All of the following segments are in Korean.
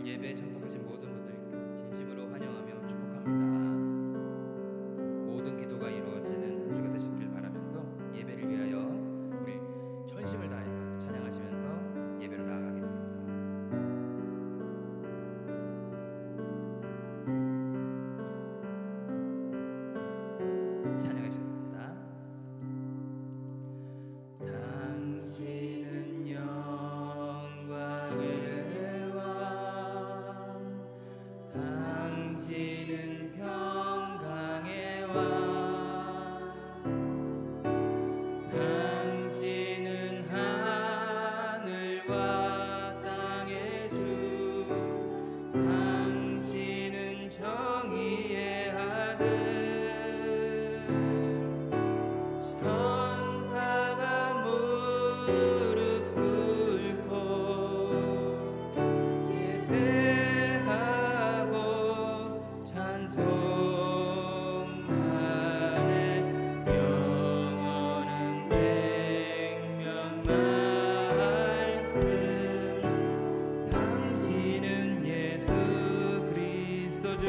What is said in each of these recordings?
예배에 참석하신 모든 분들 진심으로 환영하며 축복합니다. 모든 기도가 이루어지는 한 주가 되시길 바라면서 예배를 위하여 우리 전심을 다해서 찬양하시면서 예배로 나아가겠습니다. 찬양하셨습니다. 당신은 영광의 왕, 당신은 평강의 왕, 당신은 하늘과 땅의 주, 당신은 정의의 아들. 천사가 무릎 꿇고 예배하고 찬송하네. 영원한 생명 말씀, 당신은 예수 그리스도 주.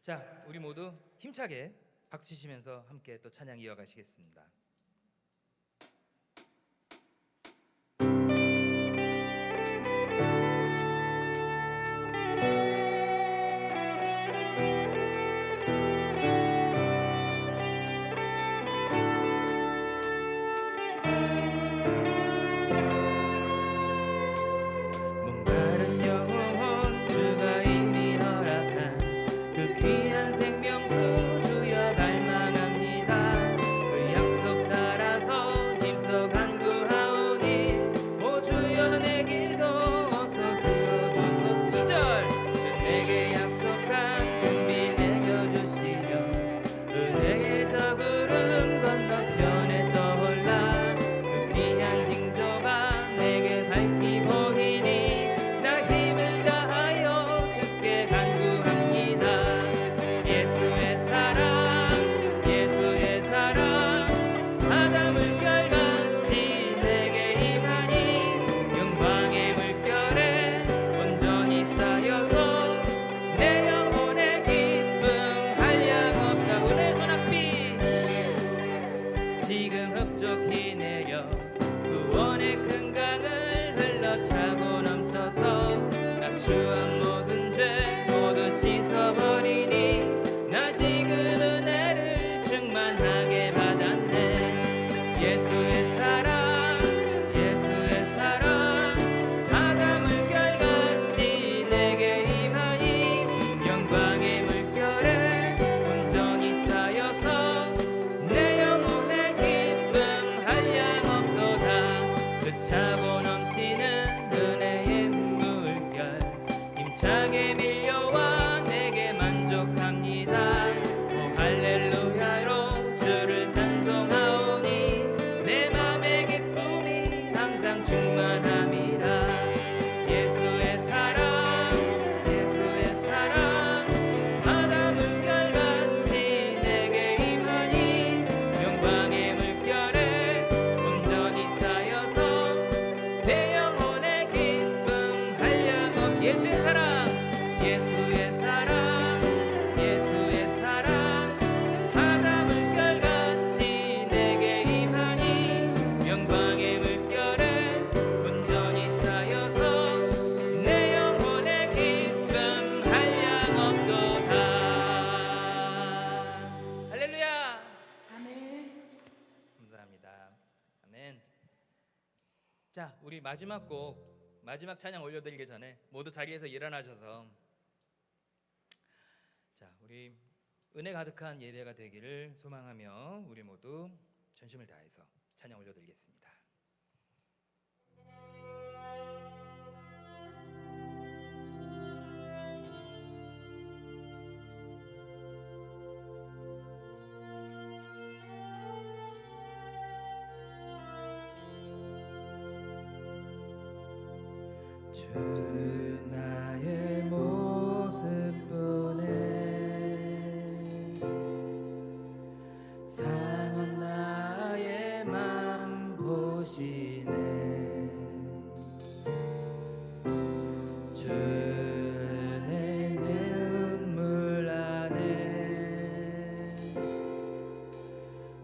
자, 우리 모두 힘차게 박수 치시면서 함께 또 찬양 이어가시겠습니다. 귀한 생명수 주여 갈망합니다. 그 약속 흡족히 내려 구원의 큰 강을 흘러 차고 넘쳐서 납치한 모든 죄 모두 씻어버리니 나 지금 은혜를 충만하게 받았네. 예수의 사랑 예수의 사랑 바다 물결같이 내게 임하니 영광의 물결에 온전히 쌓여서 내 영혼의 기쁨 한량없도다. 그 차고 넘치는 은혜의 물결 힘차게 밀려와 내게 만족합니다. 오 할렐루야로 주를 찬송하오니 내 맘의 기쁨이 항상 충만함이라. 예수의 사랑 예수의 사랑 바다 물결같이 내게 임하니 영광의 물결에 온전히 쌓여서 내 영혼의 기쁨 한량없. 예수의 사랑 예수의 사랑 예수의 사랑 바다 물결같이 내게 임하니 영광의 물결에 온전히 쌓여서 내 영혼의 기쁨 한량없도다. 할렐루야. 아멘. 감사합니다. 아멘. 자, 우리 마지막 곡 마지막 찬양 올려드리기 전에 모두 자리에서 일어나셔서 자, 우리 은혜 가득한 예배가 되기를 소망하며 우리 모두 전심을 다해서 찬양 올려드리겠습니다. 주 나의 모습 보네 상한 나의 맘 보시네 주 내 눈물 안에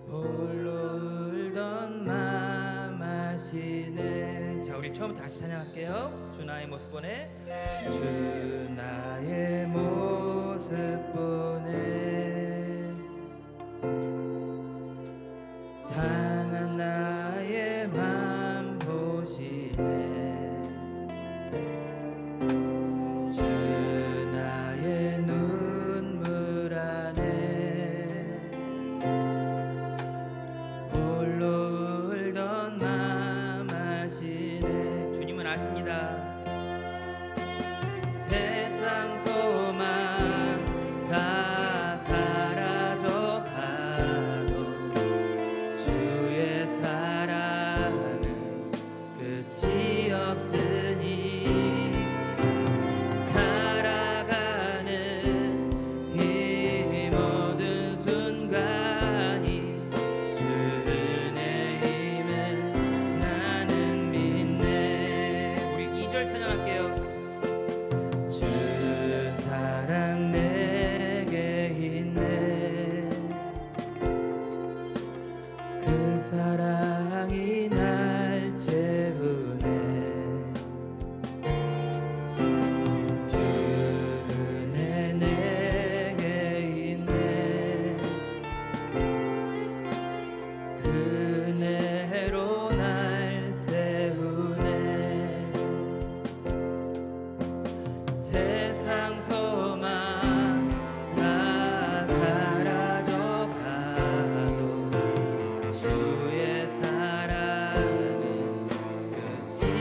홀로 울던 맘 아시네. 자, 우리 처음부터 다시 찬양할게요. 주 나의 모습 보네 주 나의 모습 보네 상한 나의 맘 보시네 주 나의 눈물 안에 홀로 울던 맘 아시네. 주님은 아십니다. 세상 소망 다 사라져가도 주의 사랑은 끝이 없으니 살아가는 이 모든 순간이 주 은혜임을 나는 믿네. 우리 2절 찬양할게요. 주 사랑 내게 있네 그 사랑이 날 채우네 주 은혜 내게 있네 그 은혜로 날 세우네 세상 소망 다 사라져가도 주의 사랑은 끝이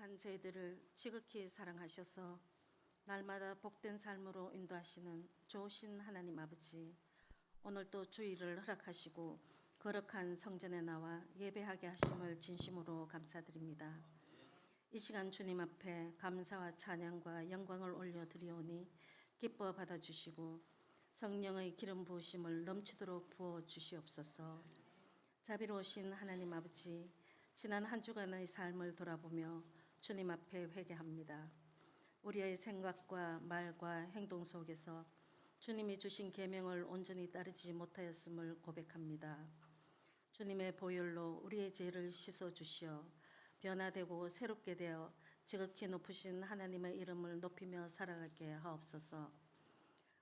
연약한 저희들을 지극히 사랑하셔서 날마다 복된 삶으로 인도하시는 좋으신 하나님 아버지, 오늘도 주일을 허락하시고 거룩한 성전에 나와 예배하게 하심을 진심으로 감사드립니다. 이 시간 주님 앞에 감사와 찬양과 영광을 올려드리오니 기뻐 받아주시고 성령의 기름 부으심을 넘치도록 부어 주시옵소서. 자비로우신 하나님 아버지, 지난 한 주간의 삶을 돌아보며 주님 앞에 회개합니다. 우리의 생각과 말과 행동 속에서 주님이 주신 계명을 온전히 따르지 못하였음을 고백합니다. 주님의 보혈로 우리의 죄를 씻어 주시어 변화되고 새롭게 되어 지극히 높으신 하나님의 이름을 높이며 살아가게 하옵소서.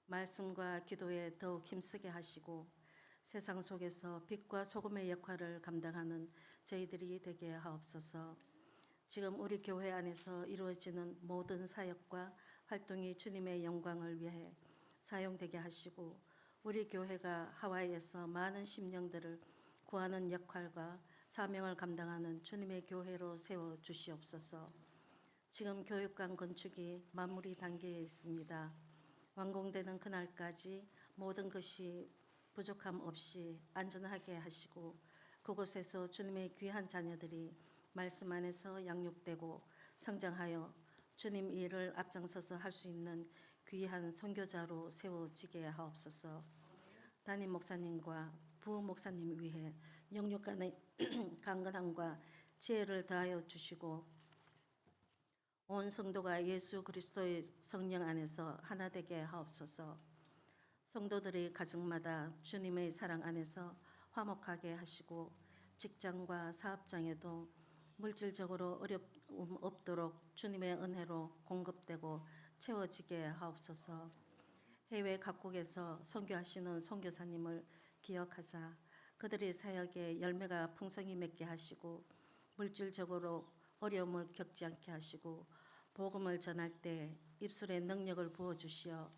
말씀과 기도에 더욱 힘쓰게 하시고 세상 속에서 빛과 소금의 역할을 감당하는 저희들이 되게 하옵소서. 지금 우리 교회 안에서 이루어지는 모든 사역과 활동이 주님의 영광을 위해 사용되게 하시고 우리 교회가 하와이에서 많은 심령들을 구하는 역할과 사명을 감당하는 주님의 교회로 세워 주시옵소서. 지금 교육관 건축이 마무리 단계에 있습니다. 완공되는 그날까지 모든 것이 부족함 없이 안전하게 하시고 그곳에서 주님의 귀한 자녀들이 말씀 안에서 양육되고 성장하여 주님 일을 앞장서서 할 수 있는 귀한 선교자로 세워지게 하옵소서. 담임 목사님과 부호 목사님 위해 영육간의 강건함과 지혜를 더하여 주시고 온 성도가 예수 그리스도의 성령 안에서 하나 되게 하옵소서. 성도들의 가정마다 주님의 사랑 안에서 화목하게 하시고 직장과 사업장에도 물질적으로 어려움 없도록 주님의 은혜로 공급되고 채워지게 하옵소서. 해외 각국에서 선교하시는 선교사님을 기억하사 그들의 사역에 열매가 풍성히 맺게 하시고 물질적으로 어려움을 겪지 않게 하시고 복음을 전할 때 입술에 능력을 부어주시어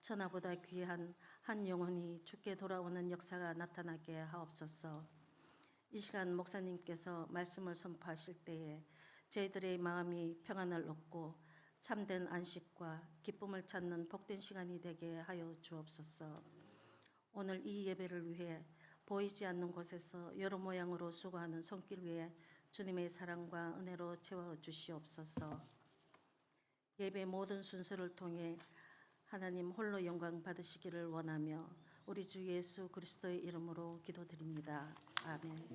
천하보다 귀한 한 영혼이 주께 돌아오는 역사가 나타나게 하옵소서. 이 시간 목사님께서 말씀을 선포하실 때에 저희들의 마음이 평안을 얻고 참된 안식과 기쁨을 찾는 복된 시간이 되게 하여 주옵소서. 오늘 이 예배를 위해 보이지 않는 곳에서 여러 모양으로 수고하는 손길 위에 주님의 사랑과 은혜로 채워 주시옵소서. 예배 모든 순서를 통해 하나님 홀로 영광 받으시기를 원하며 우리 주 예수 그리스도의 이름으로 기도드립니다. 아멘.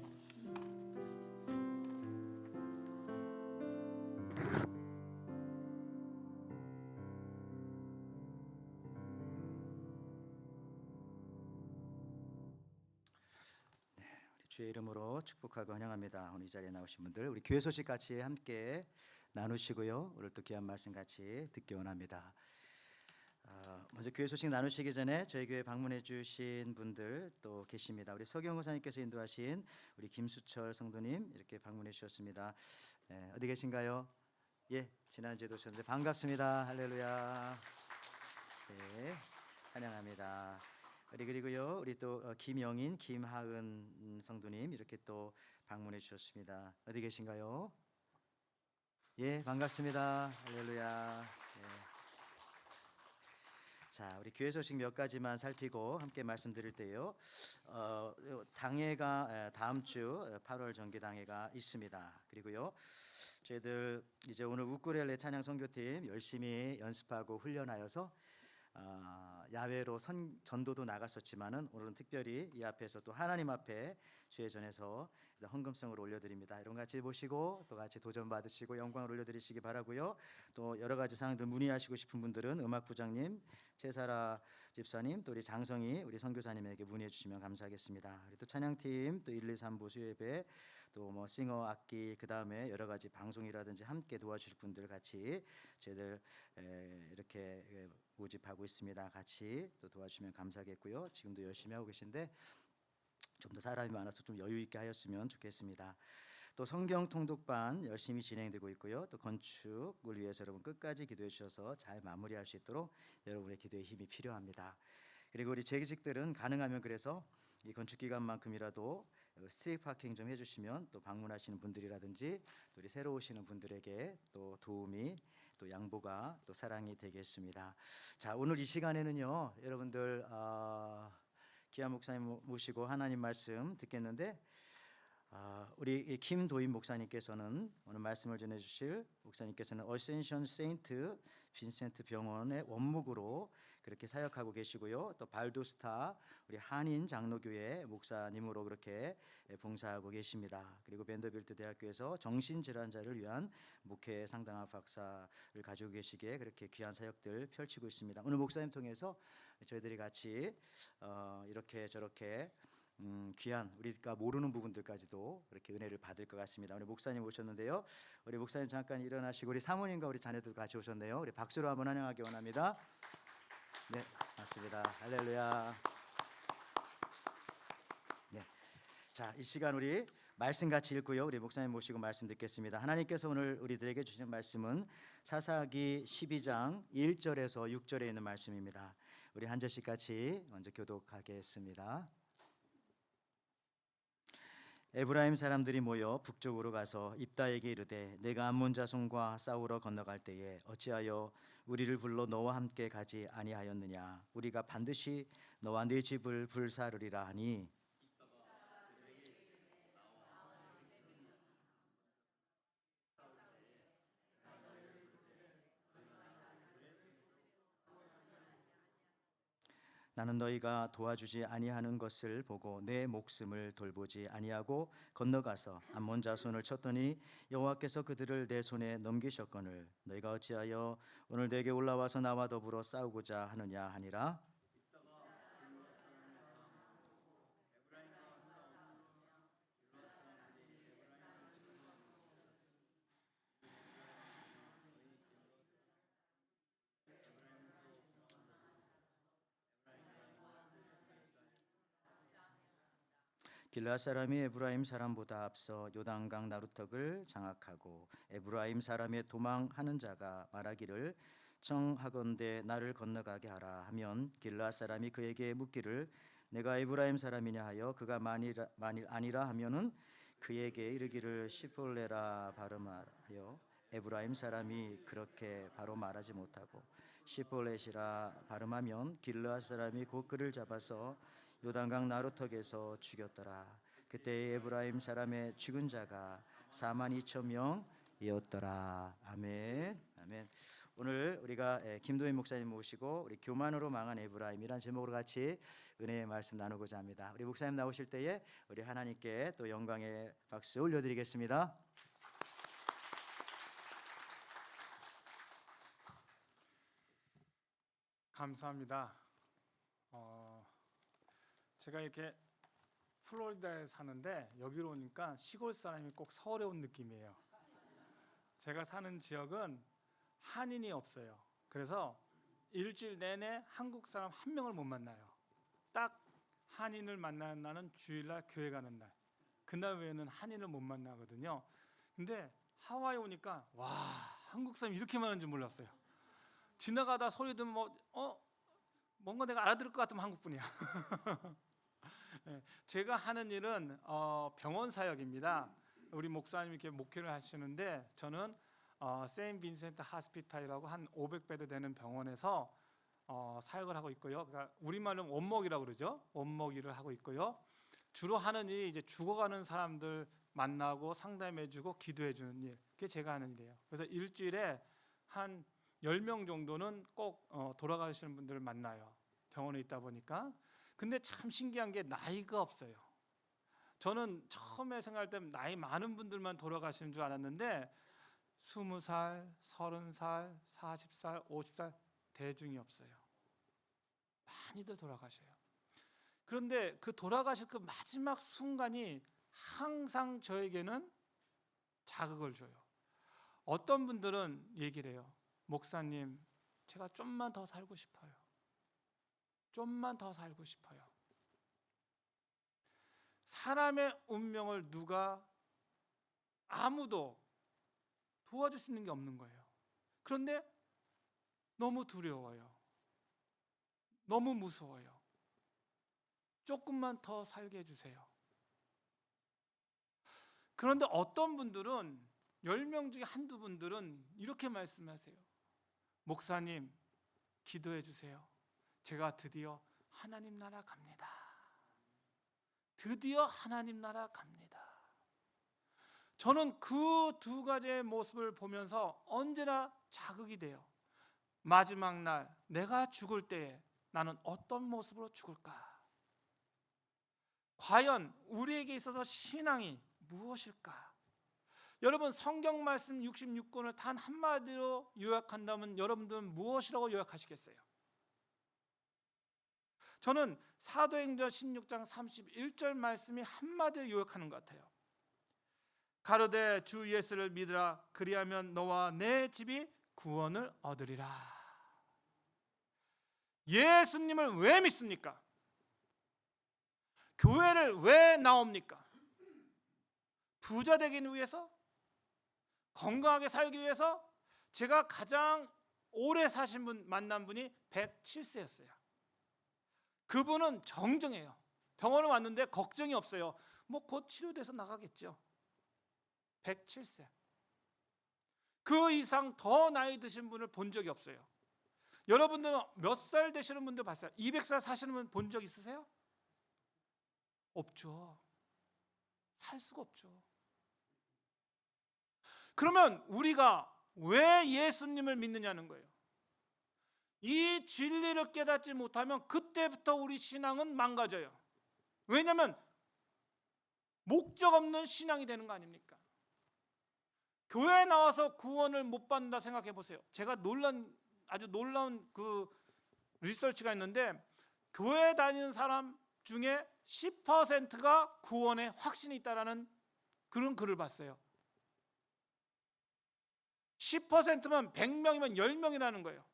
주의 이름으로 축복하고 환영합니다. 오늘 이 자리에 나오신 분들 우리 교회 소식 같이 함께 나누시고요. 오늘 또 귀한 말씀 같이 듣기 원합니다. 먼저 교회 소식 나누시기 전에 저희 교회 방문해 주신 분들 또 계십니다. 우리 서경호 사님께서 인도하신 우리 김수철 성도님 이렇게 방문해 주셨습니다. 어디 계신가요? 예, 지난주에도 오셨는데 반갑습니다. 할렐루야. 네, 환영합니다. 그리고요 우리 또 김영인, 김하은 성도님 이렇게 또 방문해 주셨습니다. 어디 계신가요? 예, 반갑습니다. 할렐루야. 네. 자, 우리 교회 소식 몇 가지만 살피고 함께 말씀드릴 때요. 당회가 다음 주 8월 정기 당회가 있습니다. 그리고요, 저희들 이제 오늘 우쿠렐레 찬양 선교팀 열심히 연습하고 훈련하여서 야외로 전도도 나갔었지만은 오늘은 특별히 이 앞에서 또 하나님 앞에 주의 전에서 헌금성을 올려드립니다. 이런 같이 보시고 또 같이 도전 받으시고 영광을 올려드리시기 바라고요. 또 여러 가지 사항들 문의하시고 싶은 분들은 음악부장님, 최사라 집사님, 또 우리 장성희 우리 선교사님에게 문의해 주시면 감사하겠습니다. 그리고 또 찬양팀, 또 1, 2, 3부 수예배, 또 뭐 싱어 악기, 그 다음에 여러 가지 방송이라든지 함께 도와주실 분들 같이 저희들 이렇게 모집하고 있습니다. 같이 또 도와주시면 감사하겠고요. 지금도 열심히 하고 계신데 좀 더 사람이 많아서 좀 여유 있게 하였으면 좋겠습니다. 또 성경 통독반 열심히 진행되고 있고요. 또 건축을 위해서 여러분 끝까지 기도해 주셔서 잘 마무리할 수 있도록 여러분의 기도의 힘이 필요합니다. 그리고 우리 재직들은 가능하면 그래서 이 건축 기간만큼이라도 스트릿 파킹 좀 해주시면 또 방문하시는 분들이라든지 또 우리 새로 오시는 분들에게 또 도움이 또 양보가 또 사랑이 되겠습니다. 자, 오늘 이 시간에는요, 여러분들 기아 목사님 모시고 하나님 말씀 듣겠는데, 우리 이 김도인 목사님께서는 오늘 말씀을 전해주실 목사님께서는 어센션 세인트 빈센트 병원의 원목으로 그렇게 사역하고 계시고요. 또 발도스타 우리 한인 장로교회 목사님으로 그렇게 봉사하고 계십니다. 그리고 벤더빌트 대학교에서 정신질환자를 위한 목회 상당한 박사를 가지고 계시기에 그렇게 귀한 사역들 펼치고 있습니다. 오늘 목사님 통해서 저희들이 같이 이렇게 저렇게 귀한 우리가 모르는 부분들까지도 그렇게 은혜를 받을 것 같습니다. 우리 목사님 오셨는데요. 우리 목사님 잠깐 일어나시고 우리 사모님과 우리 자녀들 같이 오셨네요. 우리 박수로 한번 환영하기 원합니다. 네, 맞습니다. 할렐루야. 네, 자, 이 시간 우리 말씀 같이 읽고요. 우리 목사님 모시고 말씀 듣겠습니다. 하나님께서 오늘 우리들에게 주신 말씀은 사사기 12장 1절에서 6절에 있는 말씀입니다. 우리 한 절씩 같이 먼저 교독하겠습니다. 에브라임 사람들이 모여 북쪽으로 가서 입다에게 이르되 내가 암몬 자손과 싸우러 건너갈 때에 어찌하여 우리를 불러 너와 함께 가지 아니하였느냐. 우리가 반드시 너와 네 집을 불사르리라 하니 나는 너희가 도와주지 아니하는 것을 보고 내 목숨을 돌보지 아니하고 건너가서 암몬 자손을 쳤더니 여호와께서 그들을 내 손에 넘기셨거늘 너희가 어찌하여 오늘 내게 올라와서 나와 더불어 싸우고자 하느냐 하니라. 길르앗 사람이 에브라임 사람보다 앞서 요단강 나루턱을 장악하고 에브라임 사람의 도망하는 자가 말하기를 청하건대 나를 건너가게 하라 하면 길르앗 사람이 그에게 묻기를 내가 에브라임 사람이냐 하여 그가 만일 아니라 하면은 그에게 이르기를 시폴레라 발음하여 에브라임 사람이 그렇게 바로 말하지 못하고 시폴렛이라 발음하면 길르앗 사람이 곧 그를 잡아서 요단강 나루턱에서 죽였더라. 그때 에브라임 사람의 죽은 자가 42,000명이었더라. 아멘. 아멘. 오늘 우리가 김도인 목사님 모시고 우리 교만으로 망한 에브라임이란 제목으로 같이 은혜의 말씀 나누고자 합니다. 우리 목사님 나오실 때에 우리 하나님께 또 영광의 박수 올려드리겠습니다. 감사합니다. 제가 이렇게 플로리다에 사는데 여기로 오니까 시골 사람이 꼭 서울에 온 느낌이에요. 제가 사는 지역은 한인이 없어요. 그래서 일주일 내내 한국 사람 한 명을 못 만나요. 딱 한인을 만나는 날은 주일날 교회 가는 날. 그날 외에는 한인을 못 만나거든요. 근데 하와이 오니까 와, 한국 사람이 이렇게 많은 줄 몰랐어요. 지나가다 소리 들으면 뭔가 내가 알아들을 것 같으면 한국분이야. 제가 하는 일은 병원 사역입니다. 우리 목사님 이렇게 목회를 하시는데 저는 세인 빈센트 하스피탈이라고 한 500베드 되는 병원에서 사역을 하고 있고요. 그러니까 우리말로 원목이라고 그러죠. 원목 일을 하고 있고요. 주로 하는 일이 이제 죽어가는 사람들 만나고 상담해주고 기도해주는 일. 그게 제가 하는 일이에요. 그래서 일주일에 한 10명 정도는 꼭 돌아가시는 분들을 만나요. 병원에 있다 보니까. 근데 참 신기한 게 나이가 없어요. 저는 처음에 생각할 때 나이 많은 분들만 돌아가시는 줄 알았는데 20살, 30살, 40살, 50살 대중이 없어요. 많이들 돌아가셔요. 그런데 그 돌아가실 그 마지막 순간이 항상 저에게는 자극을 줘요. 어떤 분들은 얘기를 해요. 목사님, 제가 좀만 더 살고 싶어요. 좀만 더 살고 싶어요. 사람의 운명을 누가 아무도 도와줄 수 있는 게 없는 거예요. 그런데 너무 두려워요. 너무 무서워요. 조금만 더 살게 해주세요. 그런데 어떤 분들은 10명 중에 한두 분들은 이렇게 말씀하세요. 목사님, 기도해 주세요. 제가 드디어 하나님 나라 갑니다. 드디어 하나님 나라 갑니다. 저는 그 두 가지의 모습을 보면서 언제나 자극이 돼요. 마지막 날 내가 죽을 때에 나는 어떤 모습으로 죽을까? 과연 우리에게 있어서 신앙이 무엇일까? 여러분, 성경 말씀 66권을 단 한마디로 요약한다면 여러분들은 무엇이라고 요약하시겠어요? 저는 사도행전 16장 31절 말씀이 한마디로 요약하는 것 같아요. 가로되 주 예수를 믿으라. 그리하면 너와 내 집이 구원을 얻으리라. 예수님을 왜 믿습니까? 교회를 왜 나옵니까? 부자 되기 위해서? 건강하게 살기 위해서? 제가 가장 오래 사신 분 만난 분이 107세였어요. 그분은 정정해요. 병원에 왔는데 걱정이 없어요. 뭐 곧 치료돼서 나가겠죠. 107세. 그 이상 더 나이 드신 분을 본 적이 없어요. 여러분들은 몇 살 되시는 분들 봤어요? 200살 사시는 분 본 적 있으세요? 없죠. 살 수가 없죠. 그러면 우리가 왜 예수님을 믿느냐는 거예요. 이 진리를 깨닫지 못하면 그때부터 우리 신앙은 망가져요. 왜냐하면 목적 없는 신앙이 되는 거 아닙니까? 교회에 나와서 구원을 못 받는다 생각해 보세요. 제가 아주 놀라운 그 리서치가 있는데, 교회 다니는 사람 중에 10%가 구원에 확신이 있다라는 그런 글을 봤어요. 10%면 100명이면 10명이라는 거예요.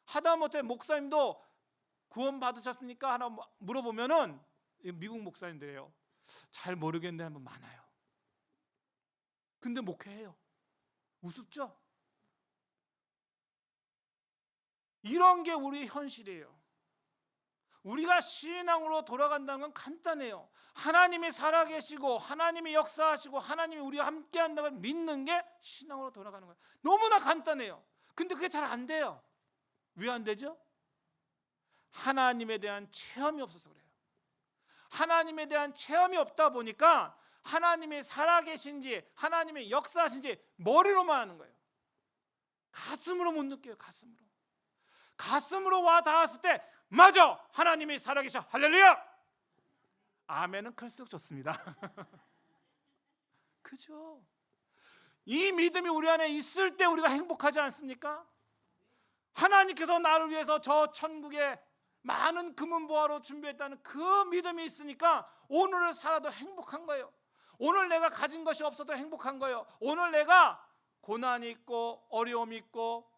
하다못해 목사님도 구원 받으셨습니까? 하나 물어보면은, 미국 목사님들이에요. 잘 모르겠는데 하면 많아요. 근데 목회해요. 우습죠? 이런 게 우리 현실이에요. 우리가 신앙으로 돌아간다는 건 간단해요. 하나님이 살아계시고 하나님이 역사하시고 하나님이 우리와 함께 한다는 걸 믿는 게 신앙으로 돌아가는 거예요. 너무나 간단해요. 근데 그게 잘 안 돼요. 왜 안 되죠? 하나님에 대한 체험이 없어서 그래요. 하나님에 대한 체험이 없다 보니까 하나님이 살아계신지 하나님이 역사하신지 머리로만 하는 거예요. 가슴으로 못 느껴요. 가슴으로 와 닿았을 때 맞아, 하나님이 살아계셔, 할렐루야, 아멘은 클수록 좋습니다. 그죠? 이 믿음이 우리 안에 있을 때 우리가 행복하지 않습니까? 하나님께서 나를 위해서 저 천국에 많은 금은보화로 준비했다는 그 믿음이 있으니까 오늘을 살아도 행복한 거예요. 오늘 내가 가진 것이 없어도 행복한 거예요. 오늘 내가 고난이 있고 어려움이 있고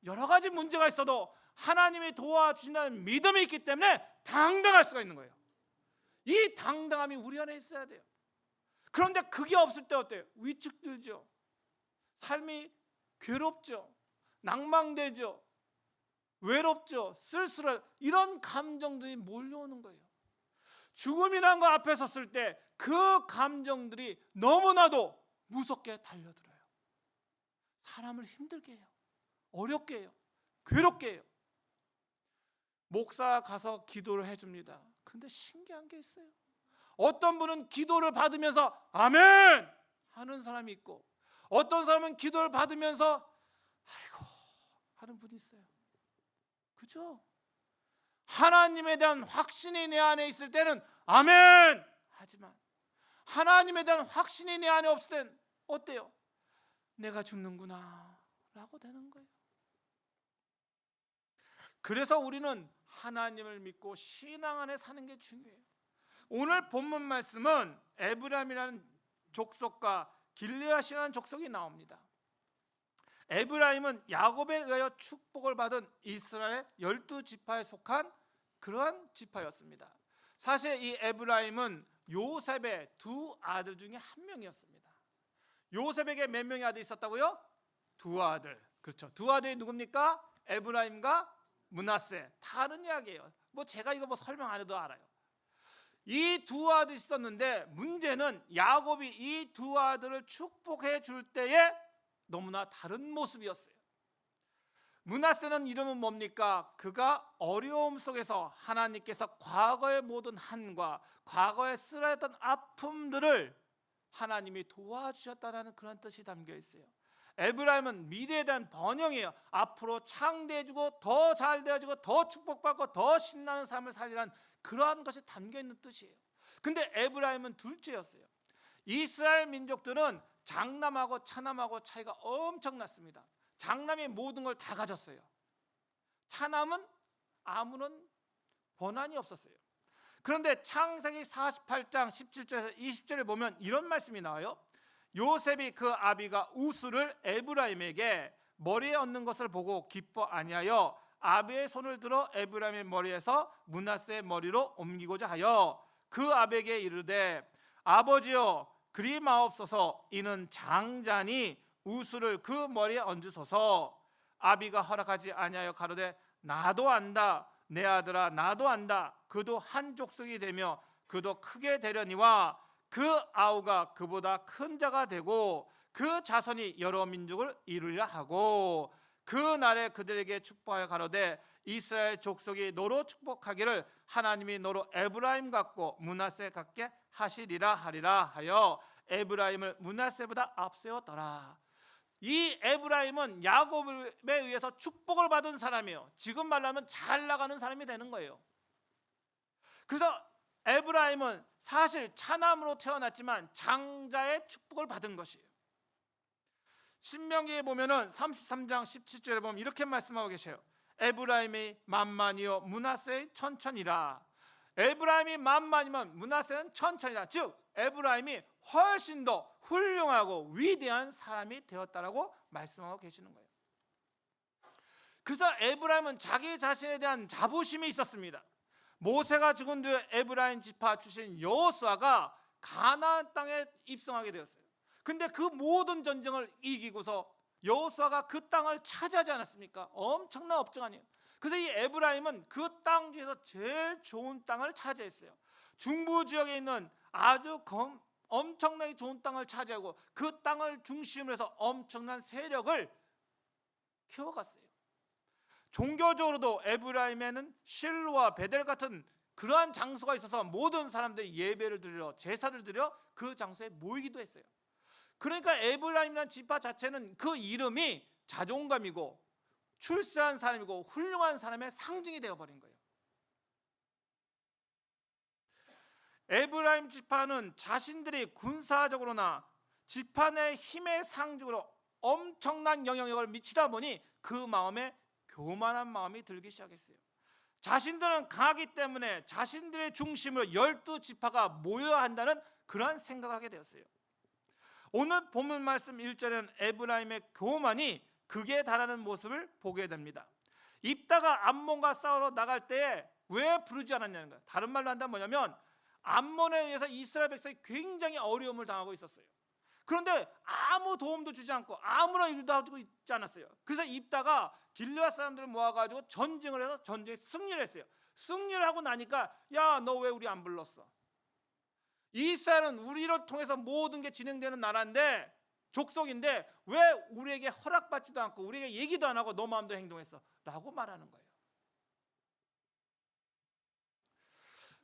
여러 가지 문제가 있어도 하나님이 도와주신다는 믿음이 있기 때문에 당당할 수가 있는 거예요. 이 당당함이 우리 안에 있어야 돼요. 그런데 그게 없을 때 어때요? 위축되죠. 삶이 괴롭죠. 낭망되죠. 외롭죠. 쓸쓸해. 이런 감정들이 몰려오는 거예요. 죽음이란 거 앞에 섰을 때 그 감정들이 너무나도 무섭게 달려들어요. 사람을 힘들게 해요. 어렵게 해요. 괴롭게 해요. 목사 가서 기도를 해줍니다. 근데 신기한 게 있어요. 어떤 분은 기도를 받으면서 아멘 하는 사람이 있고, 어떤 사람은 기도를 받으면서 아이고 하는 분이 있어요. 그죠? 하나님에 대한 확신이 내 안에 있을 때는 아멘 하지만 하나님에 대한 확신이 내 안에 없을 때는 어때요? 내가 죽는구나 라고 되는 거예요. 그래서 우리는 하나님을 믿고 신앙 안에 사는 게 중요해요. 오늘 본문 말씀은 에브라임이라는 족속과 길르앗이라는 족속이 나옵니다. 에브라임은 야곱에 의하여 축복을 받은 이스라엘 12지파에 속한 그러한 지파였습니다. 사실 이 에브라임은 요셉의 두 아들 중에 한 명이었습니다. 요셉에게 몇 명의 아들이 있었다고요? 두 아들. 그렇죠. 두 아들이 누굽니까? 에브라임과 므낫세. 다 아는 이야기예요. 뭐 제가 이거 설명 안 해도 알아요. 이 두 아들이 있었는데 문제는 야곱이 이 두 아들을 축복해 줄 때에 너무나 다른 모습이었어요. 므낫세는 이름은 뭡니까? 그가 어려움 속에서 하나님께서 과거의 모든 한과 과거에 쓰라렸던 아픔들을 하나님이 도와주셨다는 그런 뜻이 담겨 있어요. 에브라임은 미래에 대한 번영이에요. 앞으로 창대해지고 더 잘 되어지고 더 축복받고 더 신나는 삶을 살리라는 그러한 것이 담겨 있는 뜻이에요. 근데 에브라임은 둘째였어요. 이스라엘 민족들은 장남하고 차남하고 차이가 엄청났습니다. 장남이 모든 걸 다 가졌어요. 차남은 아무런 권한이 없었어요. 그런데 창세기 48장 17절에서 20절에 보면 이런 말씀이 나와요. 요셉이 그 아비가 우스를 에브라임에게 머리에 얹는 것을 보고 기뻐 아니하여 아비의 손을 들어 에브라임의 머리에서 므낫세의 머리로 옮기고자 하여 그 아비에게 이르되 아버지여 그리 마옵소서 이는 장자니 우스를 그 머리에 얹으소서. 아비가 허락하지 아니하여 가로되 나도 안다 내 아들아 나도 안다 그도 한 족속이 되며 그도 크게 되려니와 그 아우가 그보다 큰 자가 되고 그 자손이 여러 민족을 이루리라 하고 그 날에 그들에게 축복하여 가로되 이스라엘 족속이 너로 축복하기를 하나님이 너로 에브라임 같고 므낫세 같게 하시리라 하리라 하여 에브라임을 므낫세보다 앞세웠더라. 이 에브라임은 야곱에 의해서 축복을 받은 사람이에요. 지금 말하면 잘 나가는 사람이 되는 거예요. 그래서 에브라임은 사실 차남으로 태어났지만 장자의 축복을 받은 것이에요. 신명기에 보면은 33장 17절에 보면 이렇게 말씀하고 계셔요. 에브라임이 만만이요 므낫세의 천천이라. 에브라임이 만만이면 므낫세는 천천이라. 즉 에브라임이 훨씬 더 훌륭하고 위대한 사람이 되었다라고 말씀하고 계시는 거예요. 그래서 에브라임은 자기 자신에 대한 자부심이 있었습니다. 모세가 죽은 뒤에 에브라임 지파 출신 여호수아가 가나안 땅에 입성하게 되었어요. 근데 그 모든 전쟁을 이기고서 여호수아가 그 땅을 차지하지 않았습니까? 엄청난 업적 아니에요. 그래서 이 에브라임은 그 땅 중에서 제일 좋은 땅을 차지했어요. 중부 지역에 있는 아주 엄청나게 좋은 땅을 차지하고 그 땅을 중심으로 해서 엄청난 세력을 키워갔어요. 종교적으로도 에브라임에는 실로와 베델 같은 그러한 장소가 있어서 모든 사람들이 예배를 드리러 제사를 드려 그 장소에 모이기도 했어요. 그러니까 에브라임이라는 지파 자체는 그 이름이 자존감이고 출세한 사람이고 훌륭한 사람의 상징이 되어버린 거예요. 에브라임 지파는 자신들이 군사적으로나 지파 내 힘의 상징으로 엄청난 영향력을 미치다 보니 그 마음에 교만한 마음이 들기 시작했어요. 자신들은 강하기 때문에 자신들의 중심으로 12지파가 모여야 한다는 그러한 생각을 하게 되었어요. 오늘 본문 말씀 1절에는 에브라임의 교만이 극에 달하는 모습을 보게 됩니다. 입다가 암몬과 싸우러 나갈 때에 왜 부르지 않았냐는 거예요. 다른 말로 한다면 뭐냐면 암몬에 의해서 이스라엘 백성이 굉장히 어려움을 당하고 있었어요. 그런데 아무 도움도 주지 않고 아무런 일도 하고 있지 않았어요. 그래서 입다가 길르앗 사람들을 모아가지고 전쟁을 해서 전쟁에 승리를 했어요. 승리를 하고 나니까 야, 너 왜 우리 안 불렀어? 이스라엘은 우리를 통해서 모든 게 진행되는 나라인데 족속인데 왜 우리에게 허락받지도 않고 우리에게 얘기도 안 하고 너 마음대로 행동했어? 라고 말하는 거예요.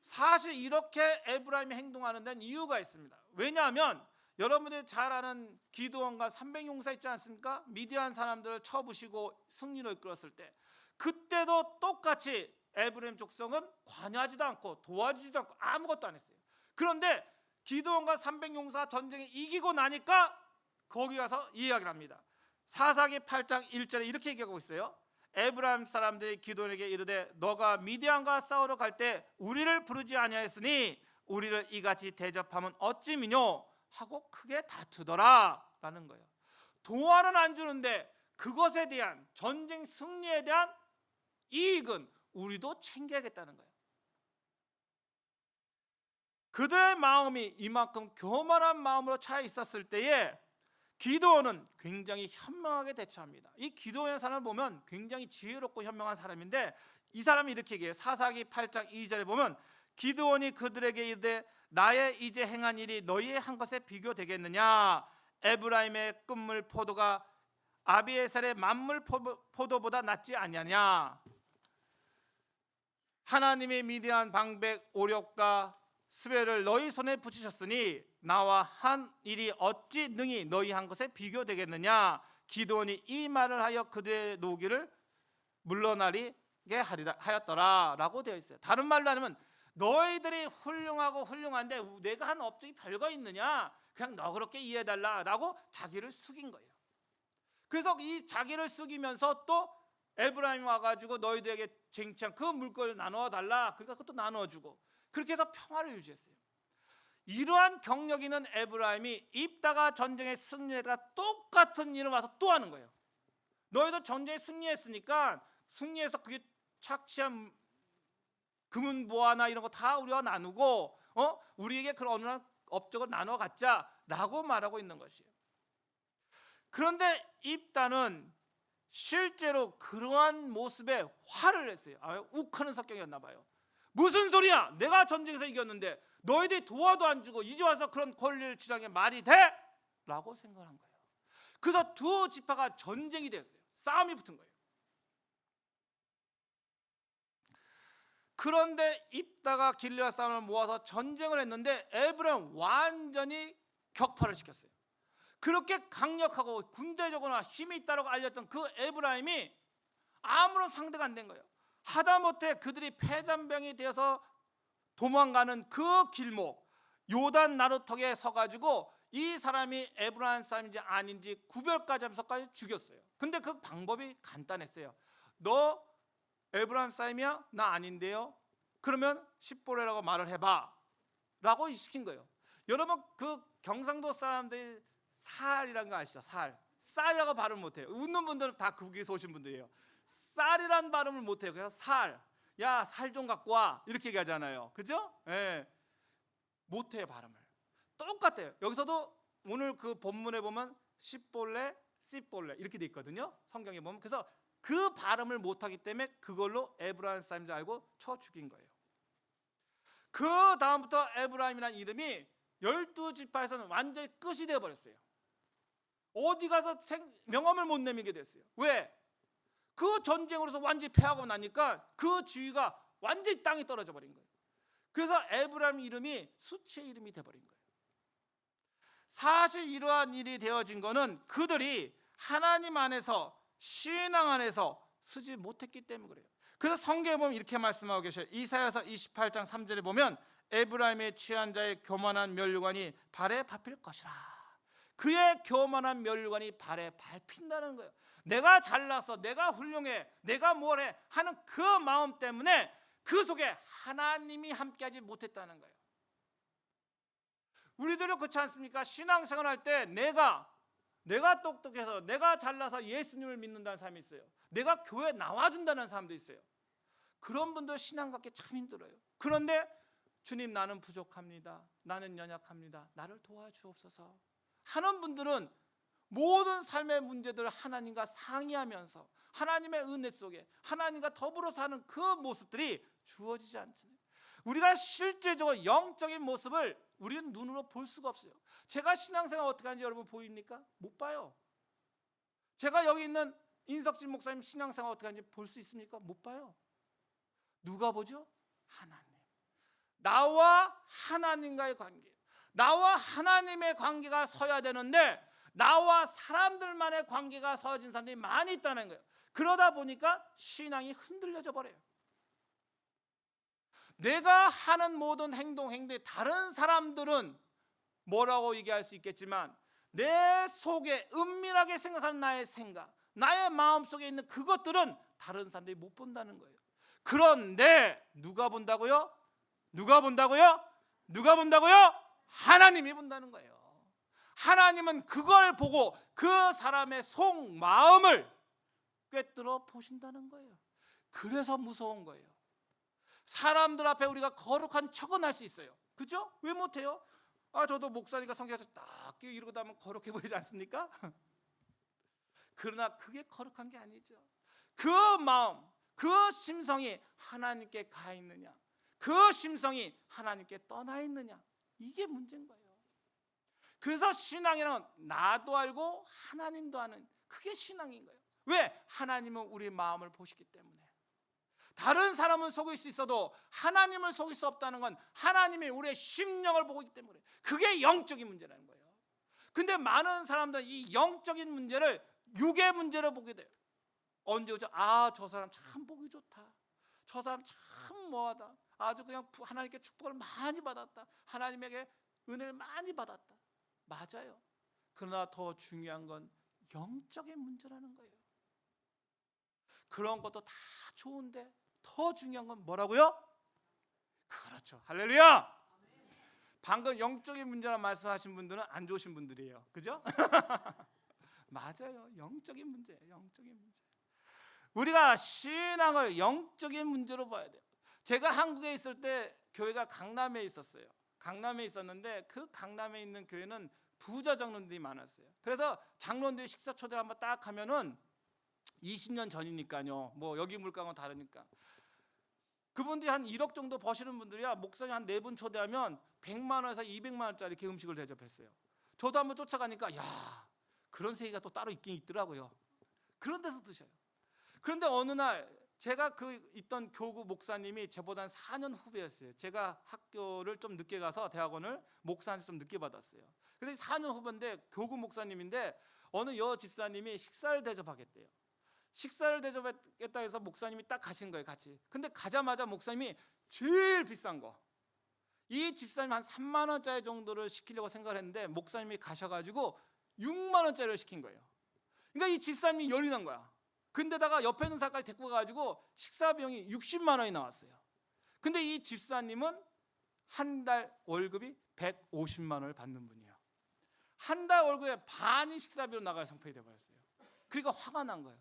사실 이렇게 에브라임이 행동하는 데는 이유가 있습니다. 왜냐하면 여러분들이 잘 아는 기드온과 300용사 있지 않습니까? 미디안 사람들을 쳐부시고 승리로 이끌었을 때 그때도 똑같이 에브라임 족속은 관여하지도 않고 도와주지도 않고 아무것도 안 했어요. 그런데 기드온과 300용사 전쟁에 이기고 나니까 거기 가서 이야기를 합니다. 사사기 8장 1절에 이렇게 얘기하고 있어요. 에브라임 사람들이 기드온에게 이르되 너가 미디안과 싸우러 갈 때 우리를 부르지 아니하였으니 우리를 이같이 대접하면 어찌미뇨 하고 크게 다투더라 라는 거예요. 도와는 안 주는데 그것에 대한 전쟁 승리에 대한 이익은 우리도 챙겨야겠다는 거예요. 그들의 마음이 이만큼 교만한 마음으로 차 있었을 때에 기드온은 굉장히 현명하게 대처합니다. 이 기드온이라는 사람을 보면 굉장히 지혜롭고 현명한 사람인데 이 사람이 이렇게 얘기해요. 사사기 8장 2절에 보면 기드온이 그들에게 이르되 나의 이제 행한 일이 너희의 한 것에 비교되겠느냐? 에브라임의 끝물 포도가 아비에셀의 만물 포도보다 낫지 아니하냐? 하나님의 미대한 방백 오력과 스베를 너희 손에 붙이셨으니 나와 한 일이 어찌 능히 너희 한 것에 비교되겠느냐? 기드온이 이 말을 하여 그들의 노기를 물러나리게 하였더라 라고 되어 있어요. 다른 말로 하면 너희들이 훌륭하고 훌륭한데 내가 한 업적이 별거 있느냐? 그냥 너그럽게 이해해달라 라고 자기를 숙인 거예요. 그래서 이 자기를 숙이면서 또 에브라임이 와가지고 너희들에게 쟁취한 그 물건을 나누어 달라. 그러니까 그것도 나누어주고 그렇게 해서 평화를 유지했어요. 이러한 경력이 있는 에브라임이 입다가 전쟁에 승리했다가 똑같은 일을 와서 또 하는 거예요. 너희도 전쟁에 승리했으니까 승리해서 그게 착취한 금은 보화나 이런 거 다 우리와 나누고 우리에게 그런 어느 업적을 나눠 갖자라고 말하고 있는 것이에요. 그런데 입다는 실제로 그러한 모습에 화를 냈어요. 욱하는 성격이었나 봐요. 무슨 소리야? 내가 전쟁에서 이겼는데 너희들이 도와도 안 주고 이제 와서 그런 권리를 주장해 말이 돼? 라고 생각한 거예요. 그래서 두 지파가 전쟁이 됐어요. 싸움이 붙은 거예요. 그런데 입다가 길르앗 사람을 모아서 전쟁을 했는데 에브라임 완전히 격파를 시켰어요. 그렇게 강력하고 군대적으로나 힘이 있다고 알렸던 그 에브라임이 아무런 상대가 안 된 거예요. 하다못해 그들이 패잔병이 되어서 도망가는 그 길목 요단 나루턱에 서가지고 이 사람이 에브라임 사람인지 아닌지 구별까지 하면서까지 죽였어요. 근데 그 방법이 간단했어요. 너 에브라임 사람이야? 나 아닌데요. 그러면 십보레라고 말을 해봐 라고 시킨 거예요. 여러분 그 경상도 사람들이 살이라는 거 아시죠? 쌀이라고 발음 못해요. 웃는 분들은 다 거기서 오신 분들이에요. 쌀이란 발음을 못해요. 그래서 야 살 좀 갖고 와 이렇게 얘기하잖아요. 그죠? 예. 못해요 발음을. 똑같아요. 여기서도 오늘 그 본문에 보면 십볼레, 씨볼레 이렇게 돼 있거든요. 성경에 보면. 그래서 그 발음을 못하기 때문에 그걸로 에브라임 사람인 줄 알고 쳐 죽인 거예요. 그 다음부터 에브라임이라는 이름이 12지파에서는 완전히 끝이 되어버렸어요. 어디 가서 명함을 못 내밀게 됐어요. 왜? 그 전쟁으로서 완전히 패하고 나니까 그 지위가 완전히 땅에 떨어져 버린 거예요. 그래서 에브라임 이름이 수치의 이름이 되어버린 거예요. 사실 이러한 일이 되어진 거는 그들이 하나님 안에서 신앙 안에서 쓰지 못했기 때문에 그래요. 그래서 성경에 보면 이렇게 말씀하고 계셔요. 이사야서 28장 3절에 보면 에브라임의 취한 자의 교만한 면류관이 발에 밟힐 것이라. 그의 교만한 면류관이 발에 밟힌다는 거예요. 내가 잘나서 내가 훌륭해 내가 뭘해 하는 그 마음 때문에 그 속에 하나님이 함께하지 못했다는 거예요. 우리들은 그렇지 않습니까? 신앙생활 할 때 내가 똑똑해서 내가 잘나서 예수님을 믿는다는 사람이 있어요. 내가 교회 나와준다는 사람도 있어요. 그런 분들 신앙 갖기 참 힘들어요. 그런데 주님 나는 부족합니다. 나는 연약합니다. 나를 도와주옵소서 하는 분들은 모든 삶의 문제들을 하나님과 상의하면서 하나님의 은혜 속에 하나님과 더불어 사는 그 모습들이 주어지지 않잖아요. 우리가 실제적으로 영적인 모습을 우리는 눈으로 볼 수가 없어요. 제가 신앙생활 어떻게 하는지 여러분 보입니까? 못 봐요. 제가 여기 있는 인석진 목사님 신앙생활 어떻게 하는지 볼 수 있습니까? 못 봐요. 누가 보죠? 하나님. 나와 하나님과의 관계. 나와 하나님의 관계가 서야 되는데 나와 사람들만의 관계가 서어진 사람들이 많이 있다는 거예요. 그러다 보니까 신앙이 흔들려져 버려요. 내가 하는 모든 행동에 다른 사람들은 뭐라고 얘기할 수 있겠지만 내 속에 은밀하게 생각하는 나의 생각, 나의 마음속에 있는 그것들은 다른 사람들이 못 본다는 거예요. 그런데 누가 본다고요? 누가 본다고요? 누가 본다고요? 하나님이 본다는 거예요. 하나님은 그걸 보고 그 사람의 속마음을 꿰뚫어 보신다는 거예요. 그래서 무서운 거예요. 사람들 앞에 우리가 거룩한 척은 할 수 있어요. 그죠? 왜 못해요? 저도 목사니까 성경에서 딱 이러고 나면 거룩해 보이지 않습니까? 그러나 그게 거룩한 게 아니죠. 그 마음, 그 심성이 하나님께 가 있느냐, 그 심성이 하나님께 떠나 있느냐, 이게 문제인 거예요. 그래서 신앙이란 나도 알고 하나님도 아는, 그게 신앙인 거예요. 왜? 하나님은 우리 마음을 보시기 때문에. 다른 사람은 속일 수 있어도 하나님을 속일 수 없다는 건 하나님이 우리의 심령을 보기 때문에. 그게 영적인 문제라는 거예요. 근데 많은 사람들은 이 영적인 문제를 육의 문제로 보게 돼요. 언제 오죠? 아, 저 사람 참 보기 좋다, 저 사람 참 뭐하다, 아주 그냥 하나님께 축복을 많이 받았다, 하나님에게 은혜를 많이 받았다. 맞아요. 그러나 더 중요한 건 영적인 문제라는 거예요. 그런 것도 다 좋은데 더 중요한 건 뭐라고요? 그렇죠. 할렐루야. 방금 영적인 문제라 말씀하신 분들은 안 좋으신 분들이에요. 그죠? 맞아요. 영적인 문제예요. 영적인 문제. 우리가 신앙을 영적인 문제로 봐야 돼요. 제가 한국에 있을 때 교회가 강남에 있었어요. 강남에 있었는데 그 강남에 있는 교회는 부자 장로들이 많았어요. 그래서 장로들이 식사 초대를 한번 딱 하면은 20년 전이니까요. 뭐 여기 물가는 다르니까. 그분들이 한 1억 정도 버시는 분들이야. 목사님 한 4분 초대하면 100만 원에서 200만 원짜리 이렇게 음식을 대접했어요. 저도 한번 쫓아가니까 야, 그런 세계가 또 따로 있긴 있더라고요. 그런 데서 드셔요. 그런데 어느 날 제가 그 있던 교구 목사님이 저보다 4년 후배였어요. 제가 학교를 좀 늦게 가서 대학원을 목사한테 좀 늦게 받았어요. 근데 4년 후배인데 교구 목사님인데 어느 여 집사님이 식사를 대접하겠대요. 식사를 대접했다 해서 목사님이 딱 가신 거예요, 같이. 근데 가자마자 목사님이 제일 비싼 거, 이 집사님 한 3만 원짜리 정도를 시키려고 생각을 했는데 목사님이 가셔가지고 6만 원짜리를 시킨 거예요. 그러니까 이 집사님이 열이 난 거야. 근데다가 옆에 있는 사람까지 데리고 가가지고 식사 비용이 60만 원이 나왔어요. 근데 이 집사님은 한 달 월급이 150만 원을 받는 분이에요. 한 달 월급의 반이 식사비로 나갈 상황이 돼버렸어요. 그러니까 화가 난 거예요.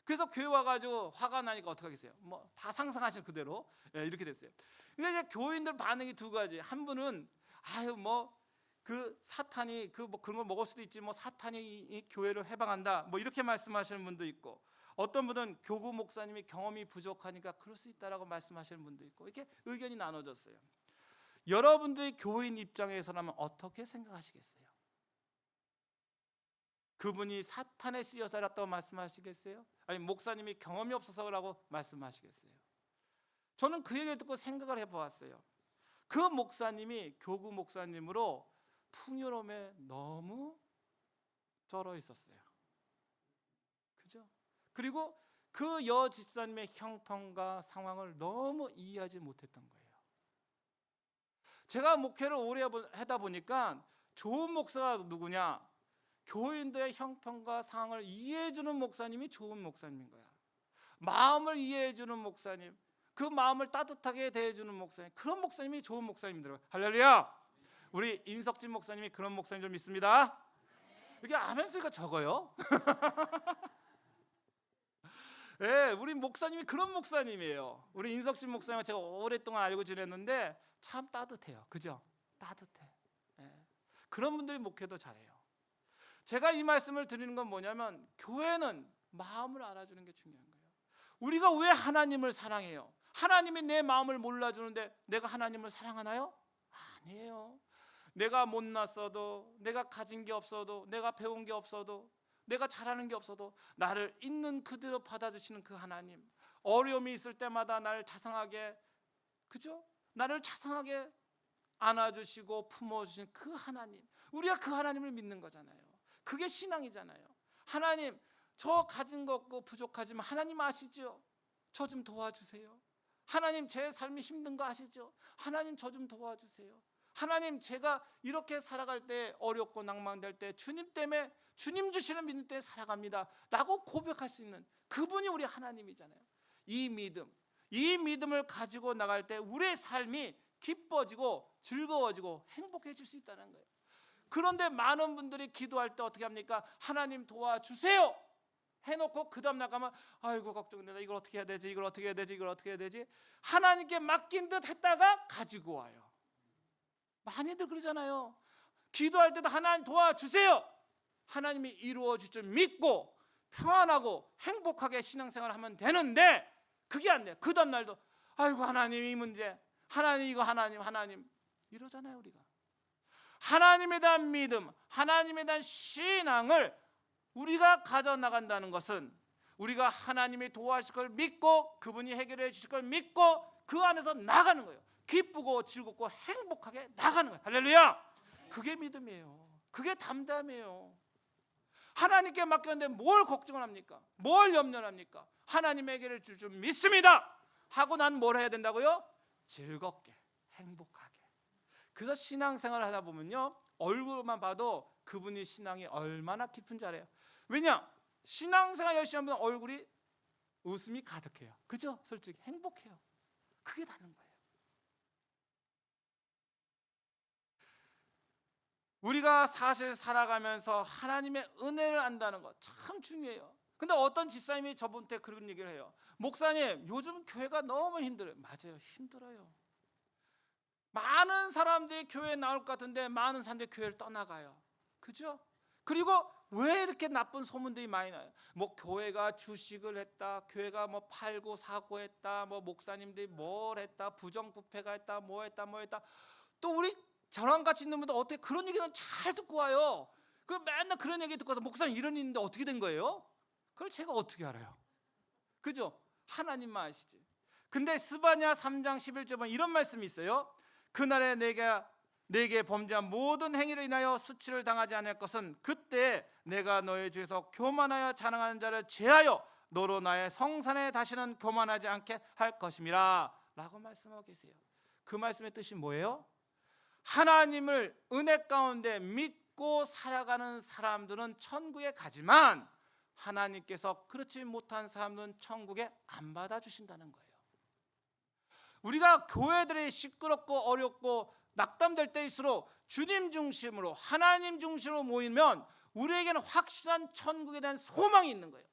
그래서 교회 와가지고 화가 나니까 어떻게 하겠어요? 뭐 다 상상하신 그대로 이렇게 됐어요. 그러니까 이제 교인들 반응이 두 가지. 한 분은 아유 뭐 그 사탄이 그 뭐 그런 걸 먹을 수도 있지, 뭐 사탄이 이 교회를 해방한다, 뭐 이렇게 말씀하시는 분도 있고, 어떤 분은 교구 목사님이 경험이 부족하니까 그럴 수 있다라고 말씀하시는 분도 있고, 이렇게 의견이 나눠졌어요. 여러분들이 교인 입장에서라면 어떻게 생각하시겠어요? 그분이 사탄에 쓰여 살았다고 말씀하시겠어요? 아니 목사님이 경험이 없어서라고 말씀하시겠어요? 저는 그 얘기를 듣고 생각을 해보았어요. 그 목사님이 교구 목사님으로 풍요로움에 너무 쩔어 있었어요. 그죠? 그리고 그 여 집사님의 형편과 상황을 너무 이해하지 못했던 거예요. 제가 목회를 오래 하다 보니까 좋은 목사가 누구냐? 교인들의 형편과 상황을 이해해주는 목사님이 좋은 목사님인 거야. 마음을 이해해주는 목사님, 그 마음을 따뜻하게 대해주는 목사님, 그런 목사님이 좋은 목사님이더라고요. 할렐루야. 우리 인석진 목사님이 그런 목사님 좀 있습니다. 이렇게 아멘 소리가 적어요. 네, 우리 목사님이 그런 목사님이에요. 우리 인석진 목사님은 제가 오랫동안 알고 지냈는데 참 따뜻해요. 그죠? 따뜻해. 네. 그런 분들이 목회도 잘해요. 제가 이 말씀을 드리는 건 뭐냐면 교회는 마음을 알아주는 게 중요한 거예요. 우리가 왜 하나님을 사랑해요? 하나님이 내 마음을 몰라주는데 내가 하나님을 사랑하나요? 아니에요. 내가 못났어도, 내가 가진 게 없어도, 내가 배운 게 없어도, 내가 잘하는 게 없어도 나를 있는 그대로 받아주시는 그 하나님, 어려움이 있을 때마다 나를 자상하게, 그죠? 나를 자상하게 안아주시고 품어주신 그 하나님, 우리가 그 하나님을 믿는 거잖아요. 그게 신앙이잖아요. 하나님, 저 가진 거 없고 부족하지만 하나님 아시죠? 저 좀 도와주세요. 하나님, 제 삶이 힘든 거 아시죠? 하나님, 저 좀 도와주세요. 하나님, 제가 이렇게 살아갈 때, 어렵고 낭망될 때 주님 때문에, 주님 주시는 믿음 때문에 살아갑니다 라고 고백할 수 있는 그분이 우리 하나님이잖아요. 이 믿음을 가지고 나갈 때 우리의 삶이 기뻐지고 즐거워지고 행복해질 수 있다는 거예요. 그런데 많은 분들이 기도할 때 어떻게 합니까? 하나님 도와주세요 해놓고 그 다음 나가면 아이고 걱정된다, 이걸 어떻게 해야 되지, 이걸 어떻게 해야 되지, 이걸 어떻게 해야 되지, 하나님께 맡긴 듯 했다가 가지고 와요. 많이들 그러잖아요. 기도할 때도 하나님 도와주세요, 하나님이 이루어 줄 줄 믿고 평안하고 행복하게 신앙생활을 하면 되는데 그게 안 돼요. 그 다음 날도 아이고 하나님 이 문제, 하나님 이거 하나님 이러잖아요. 우리가 하나님에 대한 믿음, 하나님에 대한 신앙을 우리가 가져나간다는 것은 우리가 하나님이 도와주실 걸 믿고 그분이 해결해 주실 걸 믿고 그 안에서 나가는 거예요. 기쁘고 즐겁고 행복하게 나가는 거예요. 할렐루야. 그게 믿음이에요. 그게 담담이에요. 하나님께 맡겼는데 뭘 걱정을 합니까? 뭘 염려를 합니까? 하나님의 해결해 줄 줄 믿습니다 하고 난 뭘 해야 된다고요? 즐겁게 행복하게. 그래서 신앙생활을 하다 보면요, 얼굴만 봐도 그분이 신앙이 얼마나 깊은지 알아요. 왜냐? 신앙생활 열심히 하면 얼굴이 웃음이 가득해요. 그죠? 솔직히 행복해요. 그게 다른 거예요. 우리가 사실 살아가면서 하나님의 은혜를 안다는 거 참 중요해요. 근데 어떤 집사님이 저번에 그런 얘기를 해요. 목사님, 요즘 교회가 너무 힘들어요. 맞아요, 힘들어요. 많은 사람들이 교회에 나올 것 같은데 많은 사람들이 교회를 떠나가요. 그죠? 그리고 왜 이렇게 나쁜 소문들이 많이 나요? 뭐 교회가 주식을 했다, 교회가 뭐 팔고 사고 했다, 뭐 목사님들이 뭘 했다, 부정부패가 했다, 뭐 했다. 또 우리 저랑 같이 있는 분들 어떻게 그런 얘기는 잘 듣고 와요. 그 맨날 그런 얘기 듣고 와서 목사님 이런 일인데 어떻게 된 거예요? 그걸 제가 어떻게 알아요? 그죠? 하나님만 아시지. 근데 스바냐 3장 11절 보면 이런 말씀이 있어요. 그날에 내게 범죄한 모든 행위를 인하여 수치를 당하지 않을 것은 그때 내가 너의 주에서 교만하여 자랑하는 자를 제하여 너로 나의 성산에 다시는 교만하지 않게 할 것임이라 라고 말씀하고 계세요. 그 말씀의 뜻이 뭐예요? 하나님을 은혜 가운데 믿고 살아가는 사람들은 천국에 가지만 하나님께서 그렇지 못한 사람들은 천국에 안 받아주신다는 거예요. 우리가 교회들이 시끄럽고 어렵고 낙담될 때일수록 주님 중심으로 하나님 중심으로 모이면 우리에게는 확실한 천국에 대한 소망이 있는 거예요.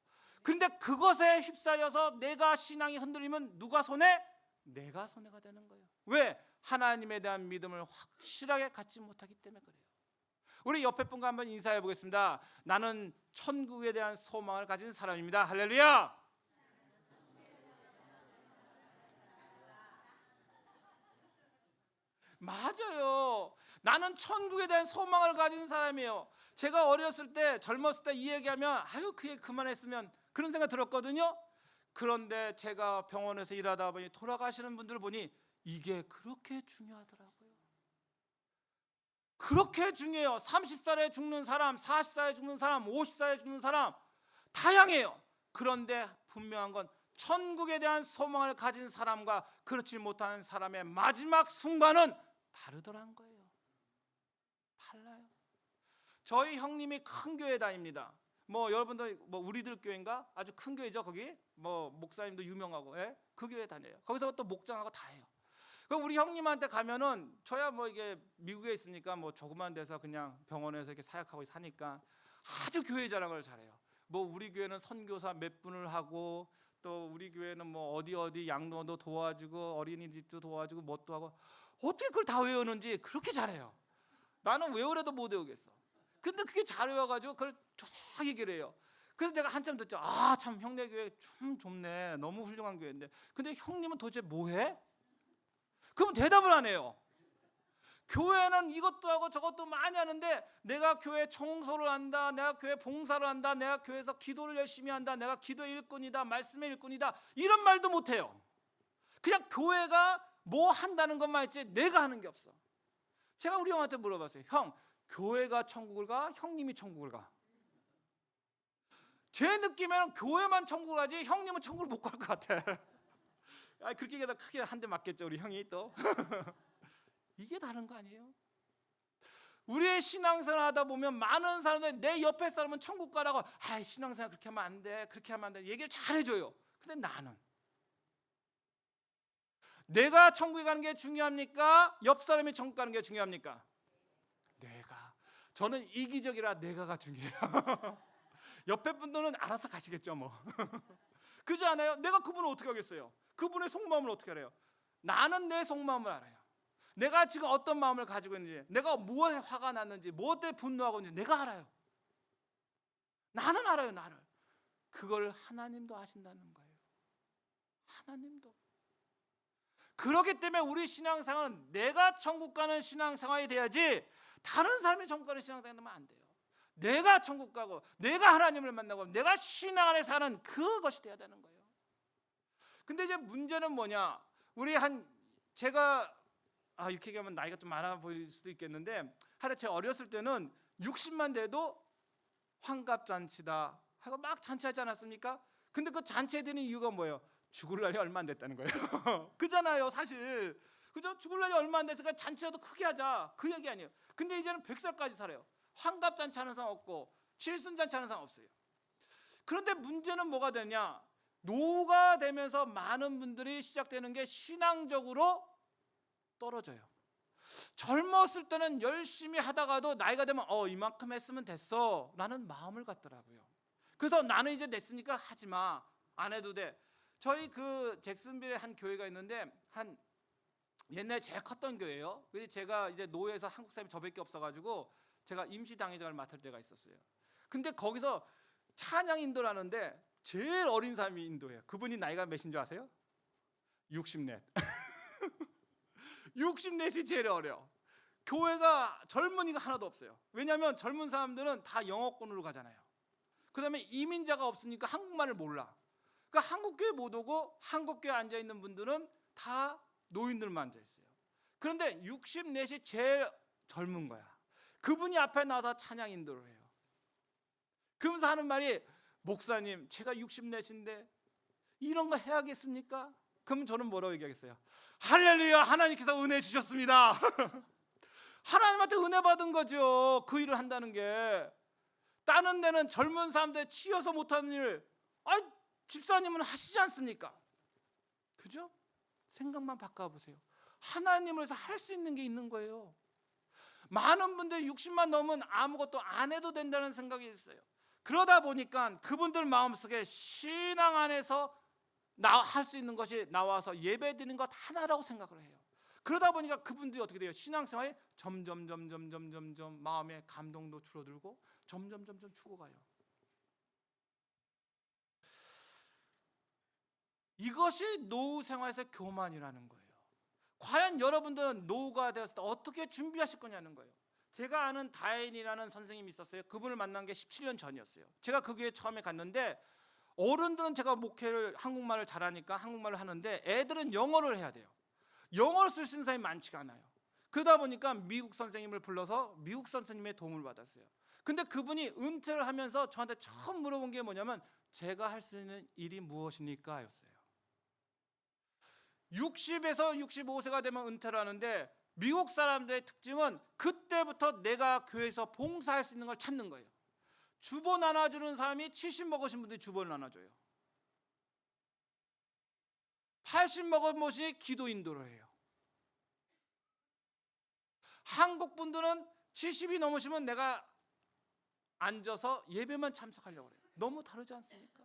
그런데 그것에 휩싸여서 내가 신앙이 흔들리면 누가 손해? 내가 손해가 되는 거예요. 왜? 하나님에 대한 믿음을 확실하게 갖지 못하기 때문에 그래요. 우리 옆에 분과 한번 인사해 보겠습니다. 나는 천국에 대한 소망을 가진 사람입니다. 할렐루야. 맞아요. 나는 천국에 대한 소망을 가진 사람이에요. 제가 어렸을 때 젊었을 때 이 얘기하면 아유 그 얘기 그만했으면 그런 생각 들었거든요. 그런데 제가 병원에서 일하다 보니 돌아가시는 분들을 보니 이게 그렇게 중요하더라고요. 그렇게 중요해요. 30살에 죽는 사람, 40살에 죽는 사람, 50살에 죽는 사람 다양해요. 그런데 분명한 건 천국에 대한 소망을 가진 사람과 그렇지 못한 사람의 마지막 순간은 다르더란 거예요. 달라요. 저희 형님이 큰 교회 다닙니다. 뭐 여러분들 뭐 우리들 교회인가 아주 큰 교회죠. 거기 뭐 목사님도 유명하고 그 교회 다녀요. 거기서 또 목장하고 다 해요. 그 우리 형님한테 가면은 저야 뭐 이게 미국에 있으니까 뭐 조그만 데서 그냥 병원에서 이렇게 사역하고 사니까 아주 교회 자랑을 잘해요. 뭐 우리 교회는 선교사 몇 분을 하고 또 우리 교회는 뭐 어디 양로도 도와주고 어린이집도 도와주고 뭣도 하고 어떻게 그걸 다 외우는지 그렇게 잘해요. 나는 외우려도 못 외우겠어. 근데 그게 잘 외워가지고 그걸 조사하게 얘기를 해요. 그래서 내가 한참 듣죠. 아 참 형네 교회 참 좋네. 너무 훌륭한 교회인데 근데 형님은 도대체 뭐해? 그럼 대답을 안 해요. 교회는 이것도 하고 저것도 많이 하는데 내가 교회 청소를 한다, 내가 교회 봉사를 한다, 내가 교회에서 기도를 열심히 한다, 내가 기도의 일꾼이다, 말씀의 일꾼이다 이런 말도 못해요. 그냥 교회가 뭐 한다는 것만 있지 내가 하는 게 없어. 제가 우리 형한테 물어봤어요. 형, 교회가 천국을 가? 형님이 천국을 가? 제 느낌에는 교회만 천국을 가지 형님은 천국을 못 갈 것 같아. 그렇게 얘기하다 크게 한 대 맞겠죠 우리 형이 또. 이게 다른 거 아니에요? 우리의 신앙생활 하다 보면 많은 사람들이 내 옆에 사람은 천국 가라고 신앙생활 그렇게 하면 안 돼, 그렇게 하면 안 돼 얘기를 잘 해줘요. 근데 나는 내가 천국에 가는 게 중요합니까? 옆 사람이 천국 가는 게 중요합니까? 내가. 저는 이기적이라 내가가 중요해요. 옆에 분들은 알아서 가시겠죠 뭐. 그렇지 않아요? 내가 그분을 어떻게 하겠어요? 그분의 속마음을 어떻게 알아요? 나는 내 속마음을 알아요. 내가 지금 어떤 마음을 가지고 있는지, 내가 무엇에 화가 났는지, 무엇에 분노하고 있는지 내가 알아요. 나는 알아요. 나를. 그걸 하나님도 아신다는 거예요. 하나님도. 그렇기 때문에 우리 신앙생활은 내가 천국 가는 신앙생활이 돼야지 다른 사람이 천국 가는 신앙생활이 되면 안 돼요. 내가 천국 가고 내가 하나님을 만나고 내가 신앙 안에 사는 그것이 돼야 되는 거예요. 근데 이제 문제는 뭐냐? 제가 이렇게 얘기하면 나이가 좀 많아 보일 수도 있겠는데 하여튼 제가 어렸을 때는 60만 돼도 환갑잔치다 하고 막 잔치하지 않았습니까? 근데 그 잔치에 드는 이유가 뭐예요? 죽을 날이 얼마 안 됐다는 거예요. 그잖아요, 사실. 그죠? 죽을 날이 얼마 안 됐으니까 잔치라도 크게 하자, 그 얘기 아니에요. 근데 이제는 100살까지 살아요. 환갑잔치 하는 사람 없고 칠순잔치 하는 사람 없어요. 그런데 문제는 뭐가 되냐? 노후가 되면서 많은 분들이 시작되는 게 신앙적으로 떨어져요. 젊었을 때는 열심히 하다가도 나이가 되면 이만큼 했으면 됐어 라는 마음을 갖더라고요. 그래서 나는 이제 냈으니까 하지마, 안 해도 돼. 저희 그 잭슨빌에 한 교회가 있는데 옛날에 제일 컸던 교회예요. 그래서 제가 이제 노예에서 한국 사람이 저밖에 없어가지고 제가 임시 당회장을 맡을 때가 있었어요. 근데 거기서 찬양 인도를 하는데 제일 어린 사람이 인도예요. 그분이 나이가 몇인 줄 아세요? 64. 64이 제일 어려. 교회가 젊은이가 하나도 없어요. 왜냐하면 젊은 사람들은 다 영어권으로 가잖아요. 그 다음에 이민자가 없으니까 한국말을 몰라. 그러니까 한국교회 못 오고 한국교회 앉아있는 분들은 다 노인들만 앉아있어요. 그런데 64이 제일 젊은 거야. 그분이 앞에 나와서 찬양 인도를 해요. 그러면서 하는 말이, 목사님 제가 64인데 이런 거 해야겠습니까? 그럼 저는 뭐라고 얘기하겠어요? 할렐루야, 하나님께서 은혜 주셨습니다. 하나님한테 은혜 받은 거죠. 그 일을 한다는 게. 다른 데는 젊은 사람들 치여서 못하는 일 집사님은 하시지 않습니까? 그죠? 생각만 바꿔보세요. 하나님을 위해서 할 수 있는 게 있는 거예요. 많은 분들이 60만 넘으면 아무것도 안 해도 된다는 생각이 있어요. 그러다 보니까 그분들 마음속에 신앙 안에서 할 수 있는 것이 나와서 예배 드리는 것 하나라고 생각을 해요. 그러다 보니까 그분들이 어떻게 돼요? 신앙생활에 점점 마음의 감동도 줄어들고 점점 죽어가요. 이것이 노후 생활에서 교만이라는 거예요. 과연 여러분들은 노후가 되었을 때 어떻게 준비하실 거냐는 거예요. 제가 아는 다인이라는 선생님이 있었어요. 그분을 만난 게 17년 전이었어요. 제가 그 교회 처음에 갔는데 어른들은 제가 목회를 한국말을 잘하니까 한국말을 하는데 애들은 영어를 해야 돼요. 영어를 쓸 수 있는 사람이 많지가 않아요. 그러다 보니까 미국 선생님을 불러서 미국 선생님의 도움을 받았어요. 근데 그분이 은퇴를 하면서 저한테 처음 물어본 게 뭐냐면 제가 할 수 있는 일이 무엇입니까? 였어요. 60에서 65세가 되면 은퇴를 하는데 미국 사람들의 특징은 그때부터 내가 교회에서 봉사할 수 있는 걸 찾는 거예요. 주보 나눠주는 사람이 70 먹으신 분들이 주보를 나눠줘요. 80 먹은 분이 기도 인도를 해요. 한국 분들은 70이 넘으시면 내가 앉아서 예배만 참석하려고 해요. 너무 다르지 않습니까?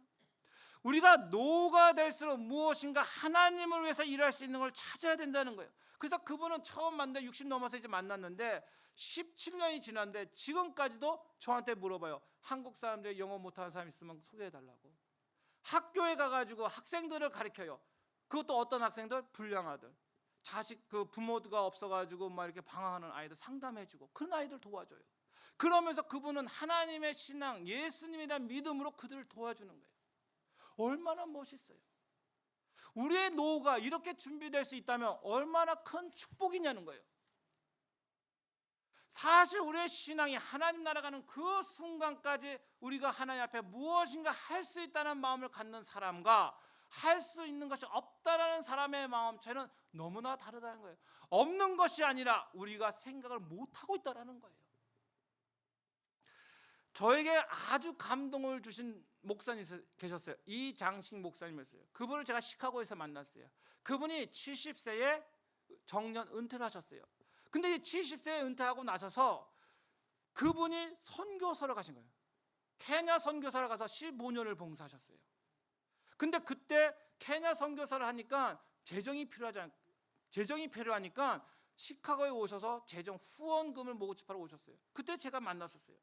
우리가 노후가 될수록 무엇인가 하나님을 위해서 일할 수 있는 걸 찾아야 된다는 거예요. 그래서 그분은 처음 만났는데 60 넘어서 이제 만났는데 17년이 지났는데 지금까지도 저한테 물어봐요. 한국 사람들이 영어 못하는 사람 있으면 소개해달라고. 학교에 가가지고 학생들을 가르쳐요. 그것도 어떤 학생들? 불량아들. 자식 부모가 없어가지고 막 이렇게 방황하는 아이들 상담해주고 그런 아이들 도와줘요. 그러면서 그분은 하나님의 신앙, 예수님에 대한 믿음으로 그들을 도와주는 거예요. 얼마나 멋있어요. 우리의 노후가 이렇게 준비될 수 있다면 얼마나 큰 축복이냐는 거예요. 사실 우리의 신앙이 하나님 나라가는 그 순간까지 우리가 하나님 앞에 무엇인가 할 수 있다는 마음을 갖는 사람과 할 수 있는 것이 없다라는 사람의 마음 차이는 너무나 다르다는 거예요. 없는 것이 아니라 우리가 생각을 못하고 있다는 거예요. 저에게 아주 감동을 주신 목사님이 계셨어요. 이장식 목사님이었어요. 그분을 제가 시카고에서 만났어요. 그분이 70세에 정년 은퇴를 하셨어요. 근데 70세에 은퇴하고 나셔서 그분이 선교사로 가신 거예요. 케냐 선교사로 가서 15년을 봉사하셨어요. 근데 그때 케냐 선교사를 하니까 재정이 필요하니까 시카고에 오셔서 재정 후원금을 모집하러 오셨어요. 그때 제가 만났었어요.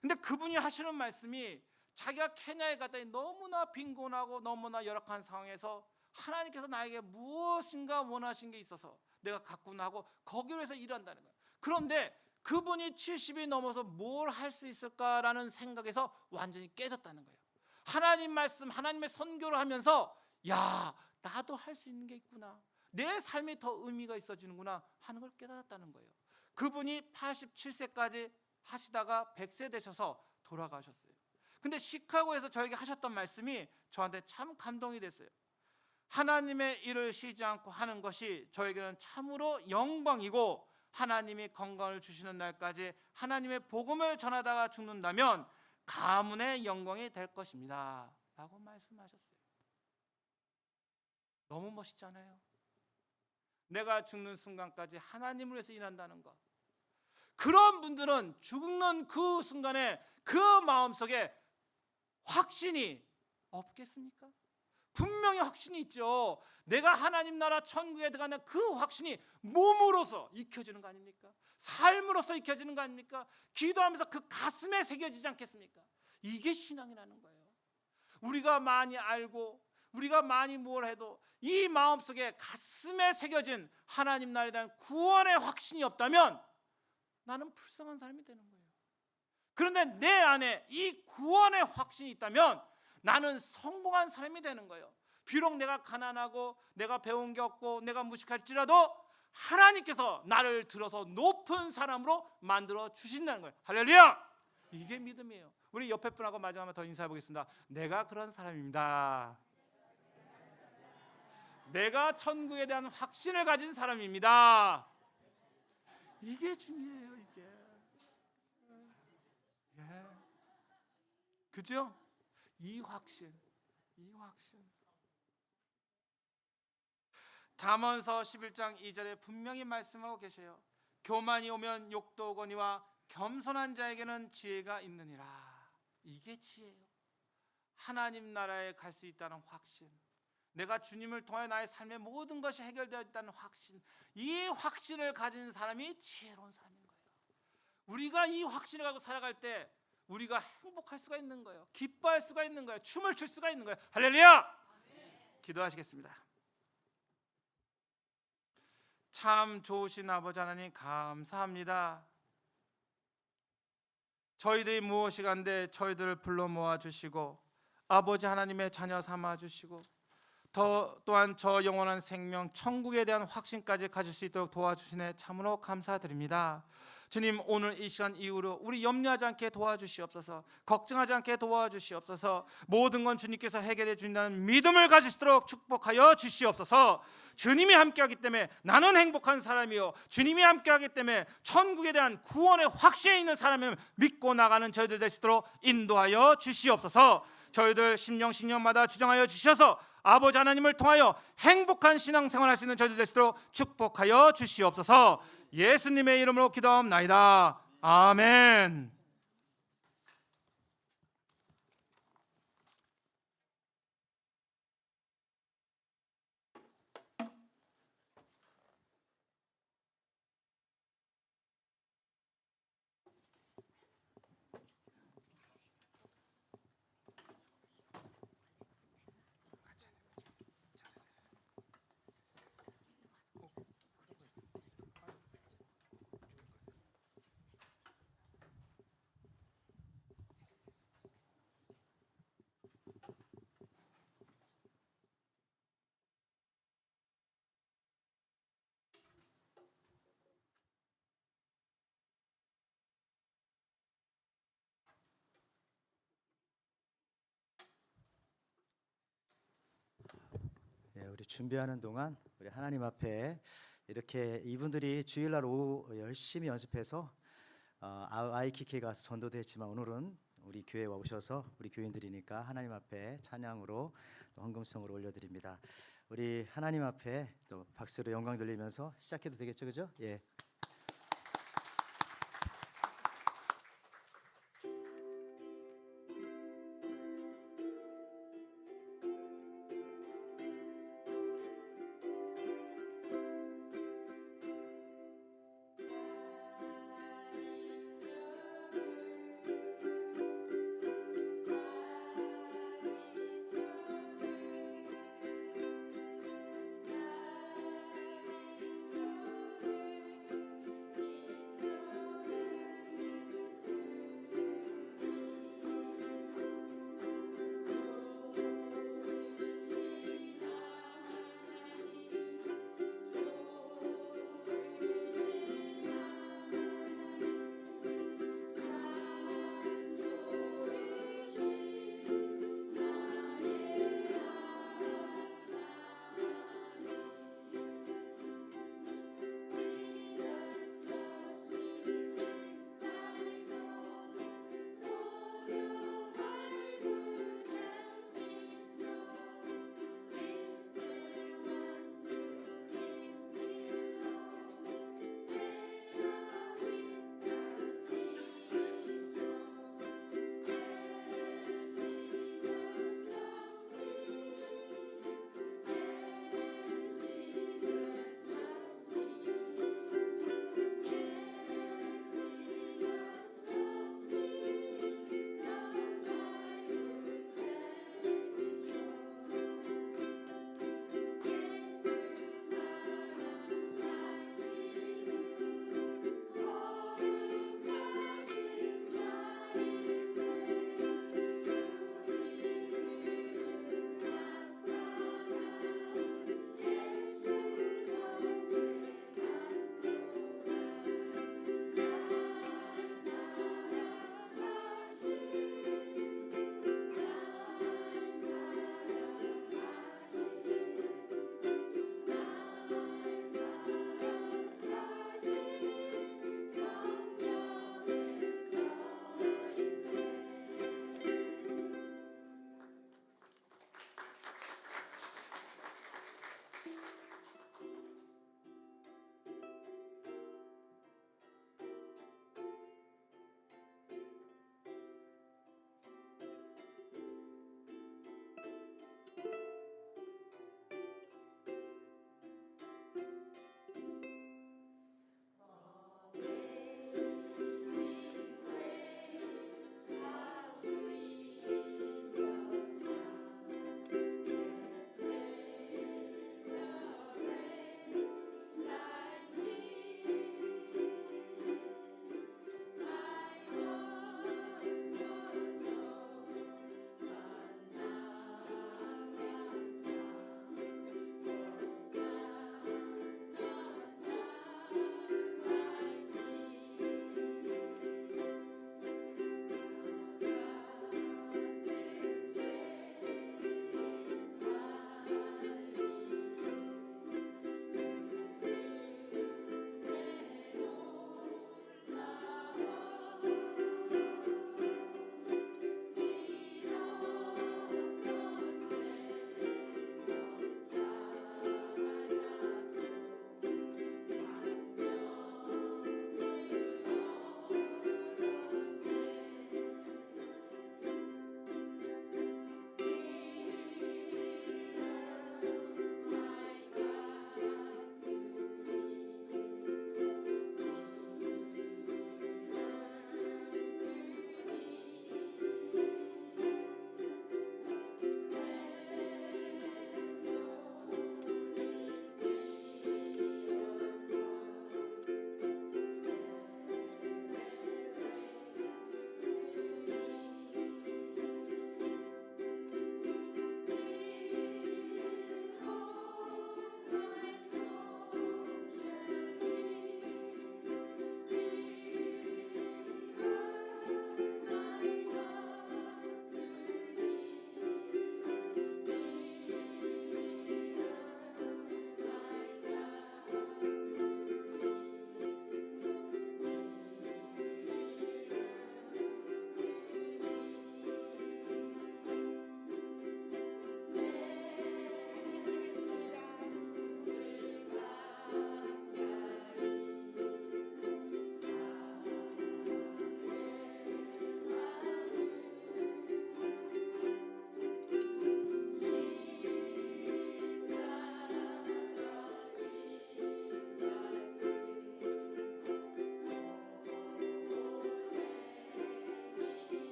근데 그분이 하시는 말씀이 자기가 케냐에 갔더니 너무나 빈곤하고 너무나 열악한 상황에서 하나님께서 나에게 무엇인가 원하신 게 있어서 내가 갖고 나고 거기로 해서 일한다는 거예요. 그런데 그분이 70이 넘어서 뭘 할 수 있을까라는 생각에서 완전히 깨졌다는 거예요. 하나님 말씀, 하나님의 선교를 하면서 야, 나도 할 수 있는 게 있구나, 내 삶이 더 의미가 있어지는구나 하는 걸 깨달았다는 거예요. 그분이 87세까지 하시다가 100세 되셔서 돌아가셨어요. 근데 시카고에서 저에게 하셨던 말씀이 저한테 참 감동이 됐어요. 하나님의 일을 쉬지 않고 하는 것이 저에게는 참으로 영광이고, 하나님이 건강을 주시는 날까지 하나님의 복음을 전하다가 죽는다면 가문의 영광이 될 것입니다 라고 말씀하셨어요. 너무 멋있잖아요. 내가 죽는 순간까지 하나님을 위해서 일한다는 것. 그런 분들은 죽는 그 순간에 그 마음속에 확신이 없겠습니까? 분명히 확신이 있죠. 내가 하나님 나라 천국에 들어가는 그 확신이 몸으로서 익혀지는 거 아닙니까? 삶으로서 익혀지는 거 아닙니까? 기도하면서 그 가슴에 새겨지지 않겠습니까? 이게 신앙이라는 거예요. 우리가 많이 알고 우리가 많이 뭘 해도 이 마음속에 가슴에 새겨진 하나님 나라에 대한 구원의 확신이 없다면 나는 불쌍한 사람이 되는 거예요. 그런데 내 안에 이 구원의 확신이 있다면 나는 성공한 사람이 되는 거예요. 비록 내가 가난하고 내가 배운 게 없고 내가 무식할지라도 하나님께서 나를 들어서 높은 사람으로 만들어 주신다는 거예요. 할렐루야! 이게 믿음이에요. 우리 옆에 분하고 마지막에 더 인사해 보겠습니다. 내가 그런 사람입니다. 내가 천국에 대한 확신을 가진 사람입니다. 이게 중요해요. 이게. 그죠? 이 확신. 잠언서 11장 2절에 분명히 말씀하고 계셔요. 교만이 오면 욕도 오거니와 겸손한 자에게는 지혜가 있느니라. 이게 지혜예요. 하나님 나라에 갈 수 있다는 확신, 내가 주님을 통해 나의 삶의 모든 것이 해결되어 있다는 확신, 이 확신을 가진 사람이 지혜로운 사람인 거예요. 우리가 이 확신을 가지고 살아갈 때 우리가 행복할 수가 있는 거예요. 기뻐할 수가 있는 거예요. 춤을 출 수가 있는 거예요. 할렐루야! 기도하시겠습니다. 참 좋으신 아버지 하나님 감사합니다. 저희들이 무엇이간데 저희들을 불러 모아 주시고 아버지 하나님의 자녀 삼아 주시고 또한 저 영원한 생명 천국에 대한 확신까지 가질 수 있도록 도와주시네 참으로 감사드립니다. 주님, 오늘 이 시간 이후로 우리 염려하지 않게 도와주시옵소서. 걱정하지 않게 도와주시옵소서. 모든 건 주님께서 해결해 주신다는 믿음을 가질 수 있도록 축복하여 주시옵소서. 주님이 함께하기 때문에 나는 행복한 사람이요, 주님이 함께하기 때문에 천국에 대한 구원의 확신이 있는 사람을 믿고 나가는 저희들 될 수 있도록 인도하여 주시옵소서. 저희들 심령마다 주장하여 주셔서 아버지 하나님을 통하여 행복한 신앙생활 할 수 있는 저희들 될 수 있도록 축복하여 주시옵소서. 예수님의 이름으로 기도합나이다. 아멘. 우리 준비하는 동안 우리 하나님 앞에 이렇게 이분들이 주일날 오후 열심히 연습해서 아이키키에 가서 전도도 했지만 오늘은 우리 교회에 오셔서 우리 교인들이니까 하나님 앞에 찬양으로 또 헌금성으로 올려드립니다. 우리 하나님 앞에 또 박수로 영광 돌리면서 시작해도 되겠죠, 그죠? 예.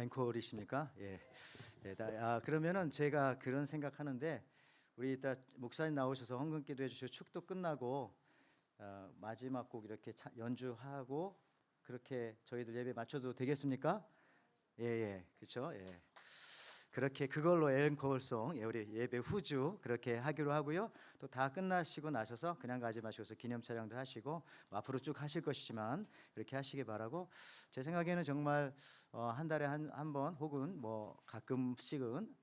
앵콜이십니까? 예. 예, 그러면은 제가 그런 생각하는데 우리 이따 목사님 나오셔서 헌금기도 해주시고 축도 끝나고 마지막 곡 이렇게 연주하고 그렇게 저희들 예배 맞춰도 되겠습니까? 예, 그렇죠. 예. 그렇게 그걸로 앵콜송 우리 예배 후주 그렇게 하기로 하고요. 또 다 끝나시고 나셔서 그냥 가지 마시고서 기념 촬영도 하시고 뭐 앞으로 쭉 하실 것이지만 그렇게 하시기 바라고 제 생각에는 정말 한 달에 한 번 혹은 뭐 가끔씩은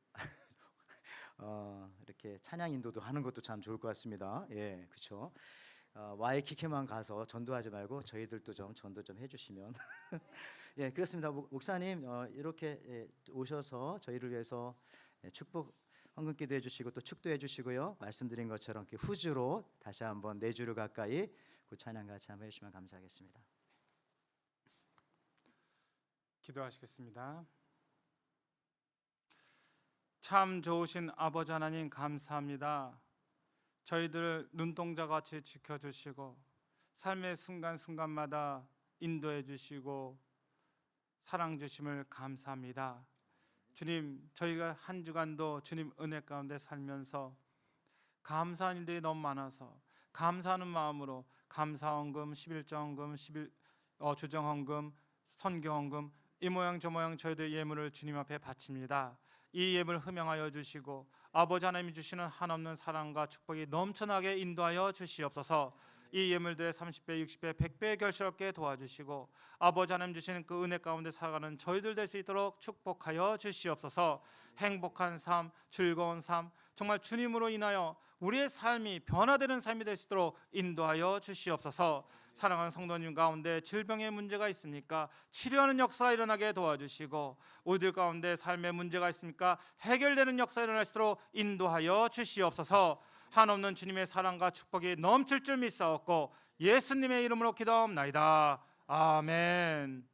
이렇게 찬양 인도도 하는 것도 참 좋을 것 같습니다. 예, 그렇죠. 와이키키만 가서 전도하지 말고 저희들도 좀 전도 좀 해주시면 예, 그렇습니다. 목사님 이렇게 오셔서 저희를 위해서 축복 헌금기도 해주시고 또 축도 해주시고요. 말씀드린 것처럼 이렇게 후주로 다시 한번 4주를 가까이 그 찬양 같이 한번 해주시면 감사하겠습니다. 기도하시겠습니다. 참 좋으신 아버지 하나님 감사합니다. 저희들을 눈동자같이 지켜주시고 삶의 순간순간마다 인도해 주시고 사랑 주심을 감사합니다. 주님, 저희가 한 주간도 주님 은혜 가운데 살면서 감사한 일들이 너무 많아서 감사하는 마음으로 감사헌금, 11조헌금, 주정헌금, 선교헌금 이 모양 저 모양 저희들 예물을 주님 앞에 바칩니다. 이 예물 흠양하여 주시고 아버지 하나님이 주시는 한없는 사랑과 축복이 넘쳐나게 인도하여 주시옵소서. 이 예물들의 30배, 60배, 100배 결실없게 도와주시고 아버지 하나님 주시는 그 은혜 가운데 살아가는 저희들 될 수 있도록 축복하여 주시옵소서. 행복한 삶, 즐거운 삶, 정말 주님으로 인하여 우리의 삶이 변화되는 삶이 될 수 있도록 인도하여 주시옵소서. 사랑하는 성도님 가운데 질병의 문제가 있습니까? 치료하는 역사가 일어나게 도와주시고 우리들 가운데 삶의 문제가 있습니까? 해결되는 역사가 일어날 수 있도록 인도하여 주시옵소서. 한없는 주님의 사랑과 축복이 넘칠 줄 믿사옵고 예수님의 이름으로 기도하옵나이다. 아멘.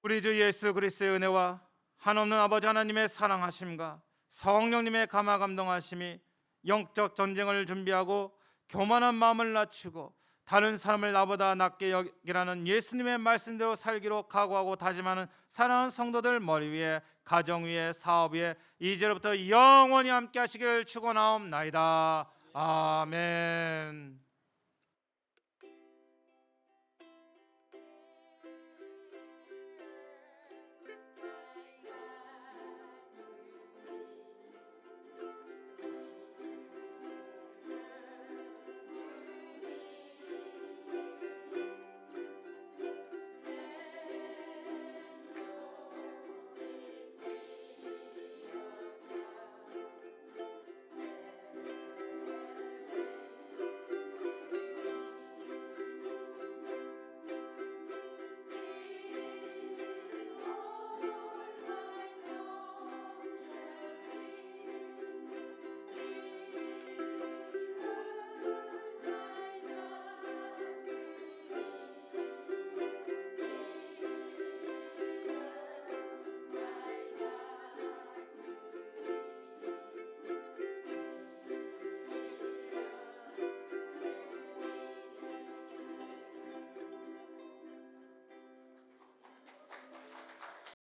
우리 주 예수 그리스도의 은혜와 한없는 아버지 하나님의 사랑하심과 성령님의 감화 감동하심이 영적 전쟁을 준비하고 교만한 마음을 낮추고 다른 사람을 나보다 낮게 여기라는 예수님의 말씀대로 살기로 각오하고 다짐하는 사랑하는 성도들 머리 위에, 가정 위에, 사업 위에 이제로부터 영원히 함께 하시기를 축원하옵나이다. 아멘.